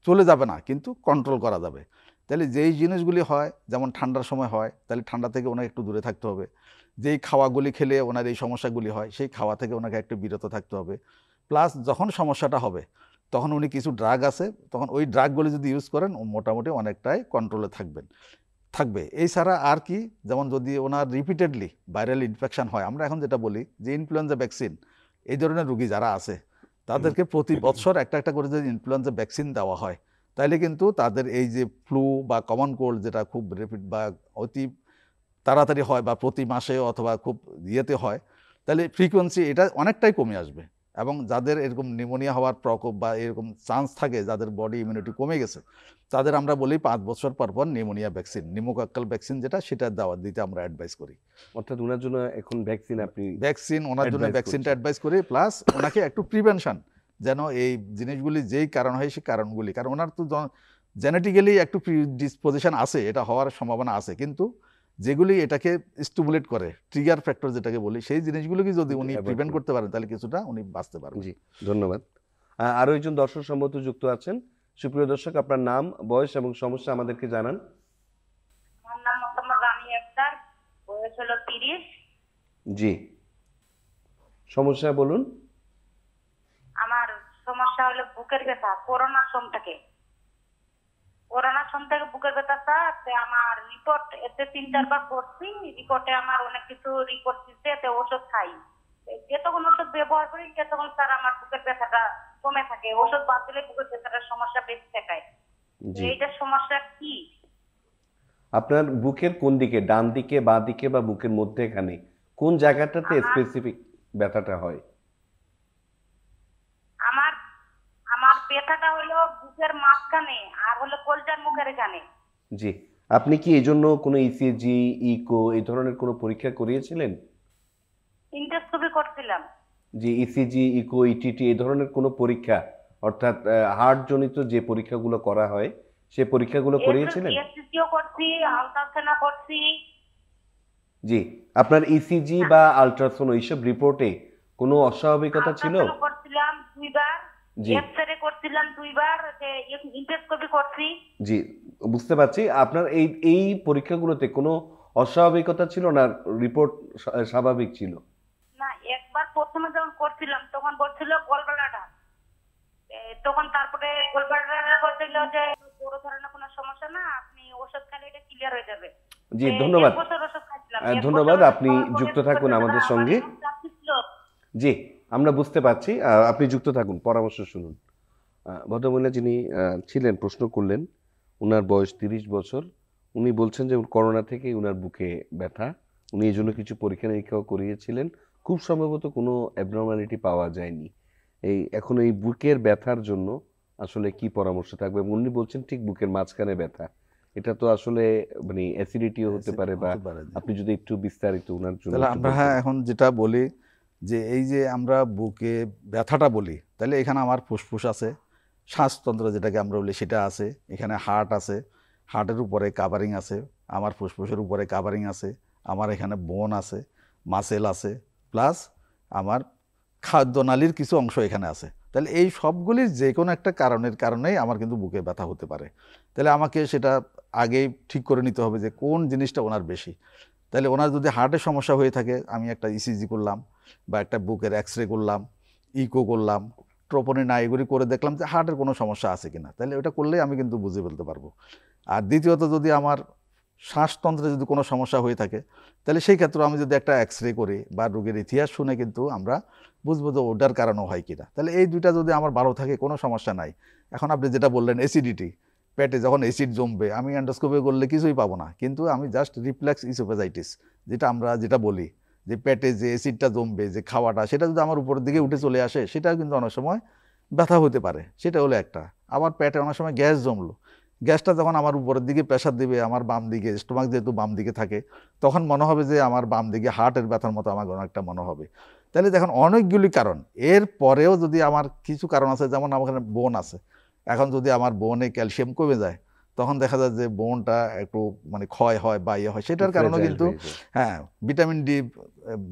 চলে যাবে না, কিন্তু কন্ট্রোল করা যাবে। তাহলে যেই জিনিসগুলি হয়, যেমন ঠান্ডার সময় হয়, তাহলে ঠান্ডা থেকে ওনাকে একটু দূরে থাকতে হবে। যেই খাওয়াগুলি খেলে ওনার এই সমস্যাগুলি হয়, সেই খাওয়া থেকে ওনাকে একটু বিরত থাকতে হবে। প্লাস যখন সমস্যাটা হবে তখন উনি কিছু ড্রাগ আছে, তখন ওই ড্রাগগুলি যদি ইউজ করেন মোটামুটি অনেকটাই কন্ট্রোলে থাকবে। এছাড়া আর কি, যেমন যদি ওনার রিপিটেডলি ভাইরাল ইনফেকশন হয়, আমরা এখন যেটা বলি যে ইনফ্লুয়েঞ্জা ভ্যাকসিন, এই ধরনের রোগী যারা আছে তাদেরকে প্রতি বছর একটা করে যদি ইনফ্লুয়েঞ্জা ভ্যাকসিন দেওয়া হয়, তাহলে কিন্তু তাদের এই যে ফ্লু বা কমন কোল্ড, যেটা খুব রেপিড বা অতি তাড়াতাড়ি হয় বা প্রতি মাসে অথবা খুব ইয়েতে হয়, তাহলে ফ্রিকোয়েন্সি এটা অনেকটাই কমে আসবে। এবং যাদের এরকম নিউমোনিয়া হওয়ার প্রকোপ বা এরকম চান্স থাকে, যাদের বডি ইমিউনিটি কমে গেছে, তাদের আমরা বলি 5 বছর পর নিউমোনিয়া ভ্যাকসিন, নিউমোকক্কাল ভ্যাকসিন যেটা দিতে আমরা অ্যাডভাইস করি। অর্থাৎ ওনার জন্য এখন ভ্যাকসিন, আপনি ভ্যাকসিন ওনার জন্য advise ভ্যাকসিনটা করছেন। অ্যাডভাইস করি, প্লাস ওনাকে একটু প্রিভেনশন, যেন এই জিনিসগুলি যেই কারণ হয় সেই কারণগুলি, কারণ ওনার তো জেনেটিক্যালি একটু প্রিডিসপোজিশন আছে, এটা হওয়ার সম্ভাবনা আছে, কিন্তু যেগুলি এটাকে স্টিমুলেট করে, ট্রিগার ফ্যাক্টর যেটাকে বলি, সেই জিনিসগুলোকে যদি উনি avoid প্রিভেন্ট করতে করতে পারেন তাহলে কিছুটা উনি বাঁচতে পারবেন। জি, ধন্যবাদ। আরো একজন দর্শক সম্ভবত যুক্ত আছেন। সুপ্রিয় দর্শক, আপনার নাম, বয়স এবং সমস্যা আমাদেরকে জানান। আমার নাম মোহাম্মদ রানী আক্তার, বয়স হলো 30। জি, সমস্যা বলুন। আমার সমস্যা হলো বুকের ব্যথা, করোনার সময় থেকে বুকের ব্যথাটা, আমার রিপোর্ট এতে 3-4 বার করছি, রিপোর্টে আমার অনেক কিছু রিপোর্ট দিচ্ছে, এতে ওষুধ খাই, যতক্ষণ ওষুধ ব্যবহার করি ততক্ষণ স্যার আমার বুকের ব্যথাটা কমে থাকে, ওষুধ বাদ দিলে বুকের ব্যথাটার সমস্যা বেশি দেখায়। জি, এইটার সমস্যা কি? আপনার বুকের কোন দিকে, ডান দিকে, বাঁ দিকে বা বুকের মধ্যেখানে কোন জায়গাটাতে স্পেসিফিক ব্যথাটা হয়? আমার ব্যথাটা হলো বুকের মাঝখানে আর হলো কলজার মুখের এখানে। জি, আপনি কি এই জন্য কোনো ইসিজি, ইকো এই ধরনের কোনো পরীক্ষা করিয়েছিলেন? ইন্ডোস্কোপি করছিলাম। যে ইসিজি, ইকো, ইটিটি এই ধরনের কোনো পরীক্ষা, অর্থাৎ হার্ট জনিত যে পরীক্ষাগুলো করা হয় সেই পরীক্ষাগুলো করিয়েছিলেন? এসিজিও করছি, আলট্রাসাউন্ডও করছি। জি, আপনার ইসিজি বা আল্ট্রাসাউন্ড এইসব রিপোর্টে কোনো অস্বাভাবিকতা ছিল? আলট্রাসাউন্ড করছিলাম 2 বার, জি। এক্সরে করছিলাম 2 বার, ইন্ডোস্কোপি করছি। জি, বুঝতে পারছি। আপনার এই পরীক্ষাগুলোতে কোনো অস্বাভাবিকতা ছিল না, রিপোর্ট স্বাভাবিক ছিল? না, একবার প্রথমে যখন করছিলাম তখন বলছিল গলব্লাডার, তখন তারপরে গলব্লাডার বলছিল যে বড় ধরনের কোনো সমস্যা না, আপনি ওষুধ খেলে এটা ক্লিয়ার হয়ে যাবে। জি, ধন্যবাদ। 1 বছর ওষুধ খাচ্ছিলাম। 1 ধন্যবাদ। বছর আপনি খাওয়ার পরে যুক্ত বুঝতে থাকুন পারছি আমাদের আমার সঙ্গে। এরকম চাপ ছিল। জি, আমরা বুঝতে পারছি। আপনি যুক্ত থাকুন, পরামর্শ শুনুন। ভদ্রমহিলা যিনি ছিলেন, প্রশ্ন করলেন, উনার বয়স 30 বছর। উনি বলছেন যে করোনা থেকেই উনার বুকে ব্যথা। উনি এজন্য কিছু পরীক্ষা-নিরীক্ষাও করিয়েছিলেন। খুব সম্ভবত কোনো abnormality পাওয়া যায়নি। এখন এই বুকের ব্যথার জন্য আসলে কি পরামর্শ থাকবে? এবং উনি বলছেন ঠিক বুকের মাঝখানে ব্যথা। এটা তো আসলে মানে অ্যাসিডিটিও হতে পারে, বা হতে পারে, জি। আপনি যদি একটু বিস্তারিত উনার জন্য তাহলে একটু আমরা বলতেন। এখন যেটা বলি যে এই যে আমরা বুকে ব্যথাটা বলি, তাহলে এখানে আমার ফুসফুস আছে, শ্বাসতন্ত্র যেটাকে আমরা বলি সেটা আছে, এখানে হার্ট আছে, হার্টের উপরে কাভারিং আছে, আমার ফুসফুসের উপরে কাভারিং আছে, আমার এখানে বোন আছে, মাসেল আছে, প্লাস আমার খাদ্যনালীর কিছু অংশ এখানে আছে। তাহলে এই সবগুলির যে কোনো একটা কারণেই আমার কিন্তু বুকে ব্যথা হতে পারে। তাহলে আমাকে সেটা আগেই ঠিক করে নিতে হবে যে কোন জিনিসটা ওনার বেশি। তাহলে ওনার যদি হার্টের সমস্যা হয়ে থাকে, আমি একটা ইসিজি করলাম বা একটা বুকের এক্সরে করলাম, ইকো করলাম, ট্রোপোনিন এগুলি করে দেখলাম যে হার্টের কোনো সমস্যা আছে কিনা, তাহলে ওটা করলেই আমি কিন্তু বুঝে ফেলতে পারবো। আর দ্বিতীয়ত যদি আমার শ্বাসতন্ত্রে যদি কোনো সমস্যা হয়ে থাকে, তাহলে সেই ক্ষেত্রে আমি যদি একটা এক্সরে করি বা রোগের ইতিহাস শুনে কিন্তু আমরা বুঝবো যে ওটার কারণও হয় কিনা। তাহলে এই দুইটা যদি আমার ভালো থাকে কোনো সমস্যা নাই। এখন আপনি যেটা বললেন অ্যাসিডিটি, পেটে যখন অ্যাসিড জমবে আমি এন্ডোস্কোপি করলে কিছুই পাবো না, কিন্তু আমি জাস্ট রিফ্লেক্স ইসোফেজাইটিস যেটা বলি যে পেটে যে অ্যাসিডটা জমবে, যে খাওয়াটা সেটা যদি আমার উপরের দিকে উঠে চলে আসে, সেটাও কিন্তু অনেক সময় ব্যথা হতে পারে। সেটা হলো একটা। আবার পেটে অনেক সময় গ্যাস জমলো, গ্যাসটা যখন আমার উপরের দিকে প্রেশার দিবে, আমার বাম দিকে স্টোমাক যেহেতু বাম দিকে থাকে, তখন মনে হবে যে আমার বাম দিকে হার্টের ব্যথার মতো আমার অনেকটা মনে হবে। তাহলে দেখুন অনেকগুলি কারণ, এর পরেও যদি আমার কিছু কারণ আছে, যেমন আমার এখানে বোন আছে, এখন যদি আমার বোনে ক্যালসিয়াম কমে যায়, তখন দেখা যায় যে বোনটা একটু মানে ক্ষয় হয় বা ইয়ে হয়, সেটার কারণে কিন্তু হ্যাঁ ভিটামিন ডি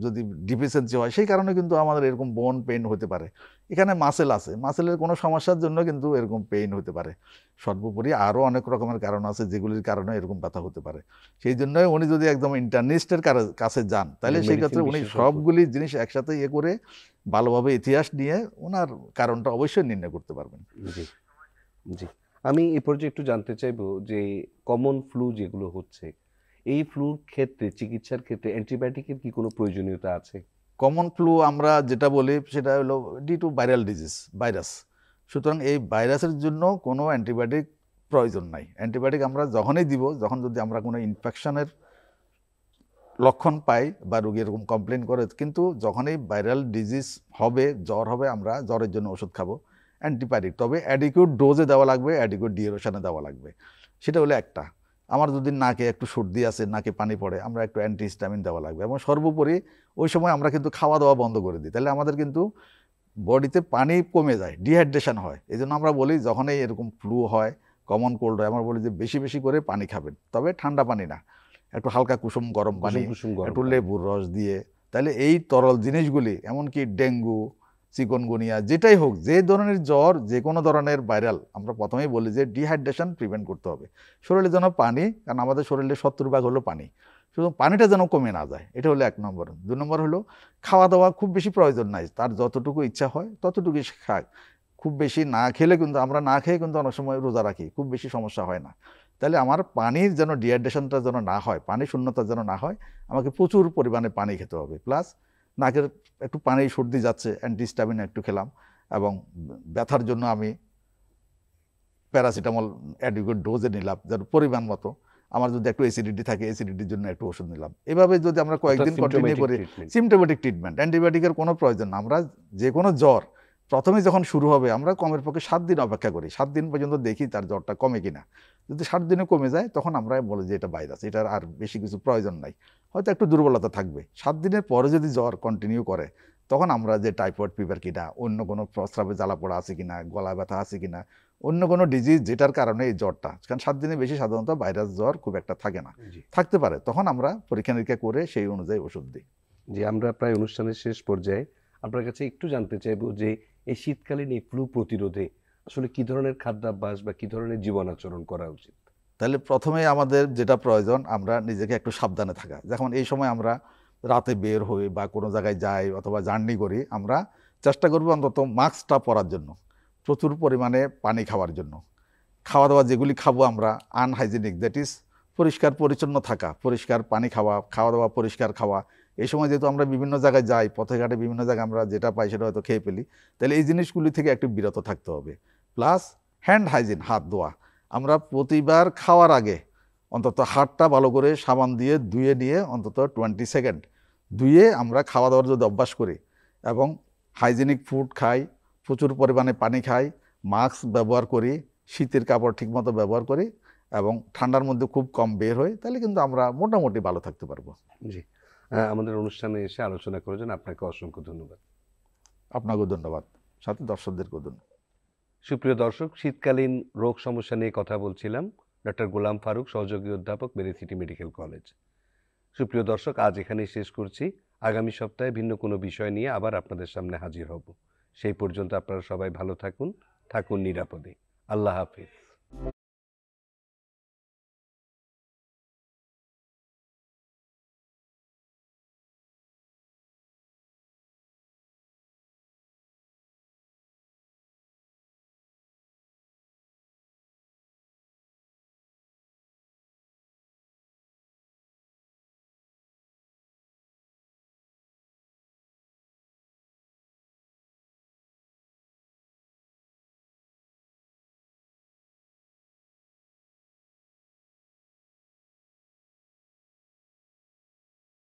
যদি ডিফিসিয়েন্সি হয়, সেই কারণে কিন্তু আমাদের এরকম বোন পেইন হতে পারে। এখানে মাসেল আছে, মাসেলের কোনো সমস্যার জন্য কিন্তু এরকম পেইন হতে পারে। সর্বোপরি আরও অনেক রকমের কারণ আছে যেগুলির কারণে এরকম ব্যথা হতে পারে। সেই জন্যই উনি যদি একদম ইন্টার্নিস্টের কাছে যান, তাহলে সেই ক্ষেত্রে উনি সবগুলি জিনিস একসাথে ইয়ে করে ভালোভাবে ইতিহাস নিয়ে ওনার কারণটা অবশ্যই নির্ণয় করতে পারবেন। জি, জি। আমি এই পর্যায়ে একটু জানতে চাইবো যে কমন ফ্লু যেগুলো হচ্ছে, এই ফ্লুর ক্ষেত্রে চিকিৎসার ক্ষেত্রে অ্যান্টিবায়োটিকের কি কোনো প্রয়োজনীয়তা আছে? কমন ফ্লু আমরা যেটা বলি সেটা হলো due to viral disease, virus. সুতরাং এই ভাইরাসের জন্য কোনো অ্যান্টিবায়োটিক প্রয়োজন নাই। অ্যান্টিবায়োটিক আমরা যখনই দিব, যখন যদি আমরা কোনো ইনফেকশনের লক্ষণ পাই বা রোগী এরকম কমপ্লেন করে, কিন্তু যখনই ভাইরাল ডিজিজ হবে, জ্বর হবে, আমরা জ্বরের জন্য ওষুধ খাবো অ্যান্টিবায়োটিক, তবে অ্যাডিকুয়েট ডোজে দেওয়া লাগবে, অ্যাডিকুয়েট ডিউরেশনে দেওয়া লাগবে। সেটা হলো একটা। আমার যদি নাকে একটু সর্দি আছে, নাকে পানি পড়ে, আমরা একটু অ্যান্টিহিস্টামিন দেওয়া লাগবে। এবং সর্বোপরি ওই সময় আমরা কিন্তু খাওয়া দাওয়া বন্ধ করে দিই, তাহলে আমাদের কিন্তু বডিতে পানি কমে যায়, ডিহাইড্রেশন হয়। এই জন্য আমরা বলি যখনই এরকম ফ্লু হয়, কমন কোল্ড হয়, আমরা বলি যে বেশি বেশি করে পানি খাবেন, তবে ঠান্ডা পানি না, একটু হালকা কুসুম গরম পানি, একটু লেবুর রস দিয়ে। তাহলে এই তরল জিনিসগুলি, এমনকি ডেঙ্গু, চিকনগুনিয়া যেটাই হোক, যে ধরনের জ্বর, যে কোনো ধরনের ভাইরাল, আমরা প্রথমেই বলি যে ডিহাইড্রেশন প্রিভেন্ট করতে হবে। শরীরে যেন পানি, কারণ আমাদের শরীরে 70% হলো পানি, শুধু পানিটা যেন কমে না যায়, এটা হলো 1 নম্বর। 2 নম্বর হলো খাওয়া দাওয়া খুব বেশি প্রয়োজন নাই, তার যতটুকু ইচ্ছা হয় ততটুকুই খাক। খুব বেশি না খেলে কিন্তু, আমরা না খেয়ে কিন্তু অনেক সময় রোজা রাখি, খুব বেশি সমস্যা হয় না। তাহলে আমার পানির যেন ডিহাইড্রেশনটা যেন না হয়, পানি শূন্যতা যেন না হয়, আমাকে প্রচুর পরিমাণে পানি খেতে হবে। প্লাস নাকের একটু পানি সর্দি যাচ্ছে, অ্যান্টিহিস্টামিন একটু খেলাম, এবং ব্যথার জন্য আমি প্যারাসিটামল অ্যাডিকুয়েট ডোজে নিলাম, যার পরিমাণ মতো। আমার যদি একটু অ্যাসিডিটি থাকে, অ্যাসিডিটির জন্য একটু ওষুধ নিলাম। এভাবে যদি আমরা কয়েকদিন কন্টিনিউ করি, সিমটোমেটিক ট্রিটমেন্ট, অ্যান্টিবায়োটিকের কোনো প্রয়োজন না। আমরা যে কোনো জ্বর প্রথমে যখন শুরু হবে, আমরা কমের পক্ষে 7 দিন অপেক্ষা করি, 7 দিন পর্যন্ত দেখি তার জ্বরটা কমে কিনা। যদি 7 দিনে কমে যায়, তখন আমরা বলি যে এটা ভাইরাস, এটার আর বেশি কিছু প্রয়োজন নাই, হয়তো একটু দুর্বলতা থাকবে। 7 দিনের পরে যদি জ্বর কন্টিনিউ করে, তখন আমরা যে টাইফয়েড ফিভার কিনা, অন্য কোনো প্রস্রাবে জ্বালা পোড়া আছে কিনা, গলা ব্যথা আছে কিনা, অন্য কোনো ডিজিজ যেটার কারণে এই জ্বরটা, কারণ 7 দিনের বেশি সাধারণত ভাইরাস জ্বর খুব একটা থাকে না, থাকতে পারে, তখন আমরা পরীক্ষা নিরীক্ষা করে সেই অনুযায়ী ওষুধ দিই। জি, আমরা প্রায় অনুষ্ঠানের শেষ পর্যায়ে। আপনার কাছে একটু জানতে চাইবো যে এই শীতকালীন এই ফ্লু প্রতিরোধে আসলে কি ধরনের খাদ্যাভ্যাস বা কি ধরনের জীবন আচরণ করা উচিত? তাহলে প্রথমেই আমাদের যেটা প্রয়োজন, আমরা নিজেকে একটু সাবধানে থাকা। যখন এই সময় আমরা রাতে বের হই বা কোনো জায়গায় যাই অথবা জার্নি করি, আমরা চেষ্টা করবো অন্তত মাস্কটা পরার জন্য, প্রচুর পরিমাণে পানি খাওয়ার জন্য। খাওয়া দাওয়া যেগুলি খাবো আমরা আনহাইজেনিক, দ্যাট ইজ পরিষ্কার পরিচ্ছন্ন থাকা, পরিষ্কার পানি খাওয়া, খাওয়া দাওয়া পরিষ্কার খাওয়া। এই সময় যেহেতু আমরা বিভিন্ন জায়গায় যাই, পথে ঘাটে বিভিন্ন জায়গায় আমরা যেটা পাই সেটা হয়তো খেয়ে ফেলি, তাহলে এই জিনিসগুলি থেকে একটু বিরত থাকতে হবে। প্লাস হ্যান্ড হাইজিন, হাত ধোয়া। আমরা প্রতিবার খাওয়ার আগে অন্তত হাতটা ভালো করে সাবান দিয়ে ধুয়ে নিয়ে অন্তত 20 সেকেন্ড ধুয়ে আমরা খাওয়া দাওয়ার যদি অভ্যাস করি এবং হাইজেনিক ফুড খাই, প্রচুর পরিমাণে পানি খাই, মাস্ক ব্যবহার করি, শীতের কাপড় ঠিকমতো ব্যবহার করি এবং ঠান্ডার মধ্যে খুব কম বের হই, তাহলে কিন্তু আমরা মোটামুটি ভালো থাকতে পারবো। জি, আমাদের অনুষ্ঠানে এসে আলোচনা করার জন্য আপনাকে অসংখ্য ধন্যবাদ। আপনাকেও ধন্যবাদ, সাথে দর্শকদেরকেও ধন্যবাদ। সুপ্রিয় দর্শক, শীতকালীন রোগ সমস্যা নিয়ে কথা বলছিলাম ডক্টর গোলাম ফারুক, সহযোগী অধ্যাপক, বেরি সিটি মেডিকেল কলেজ। সুপ্রিয় দর্শক, আজ এখানেই শেষ করছি। আগামী সপ্তাহে ভিন্ন কোনো বিষয় নিয়ে আবার আপনাদের সামনে হাজির হব। সেই পর্যন্ত আপনারা সবাই ভালো থাকুন, থাকুন নিরাপদে। আল্লাহ হাফিজ।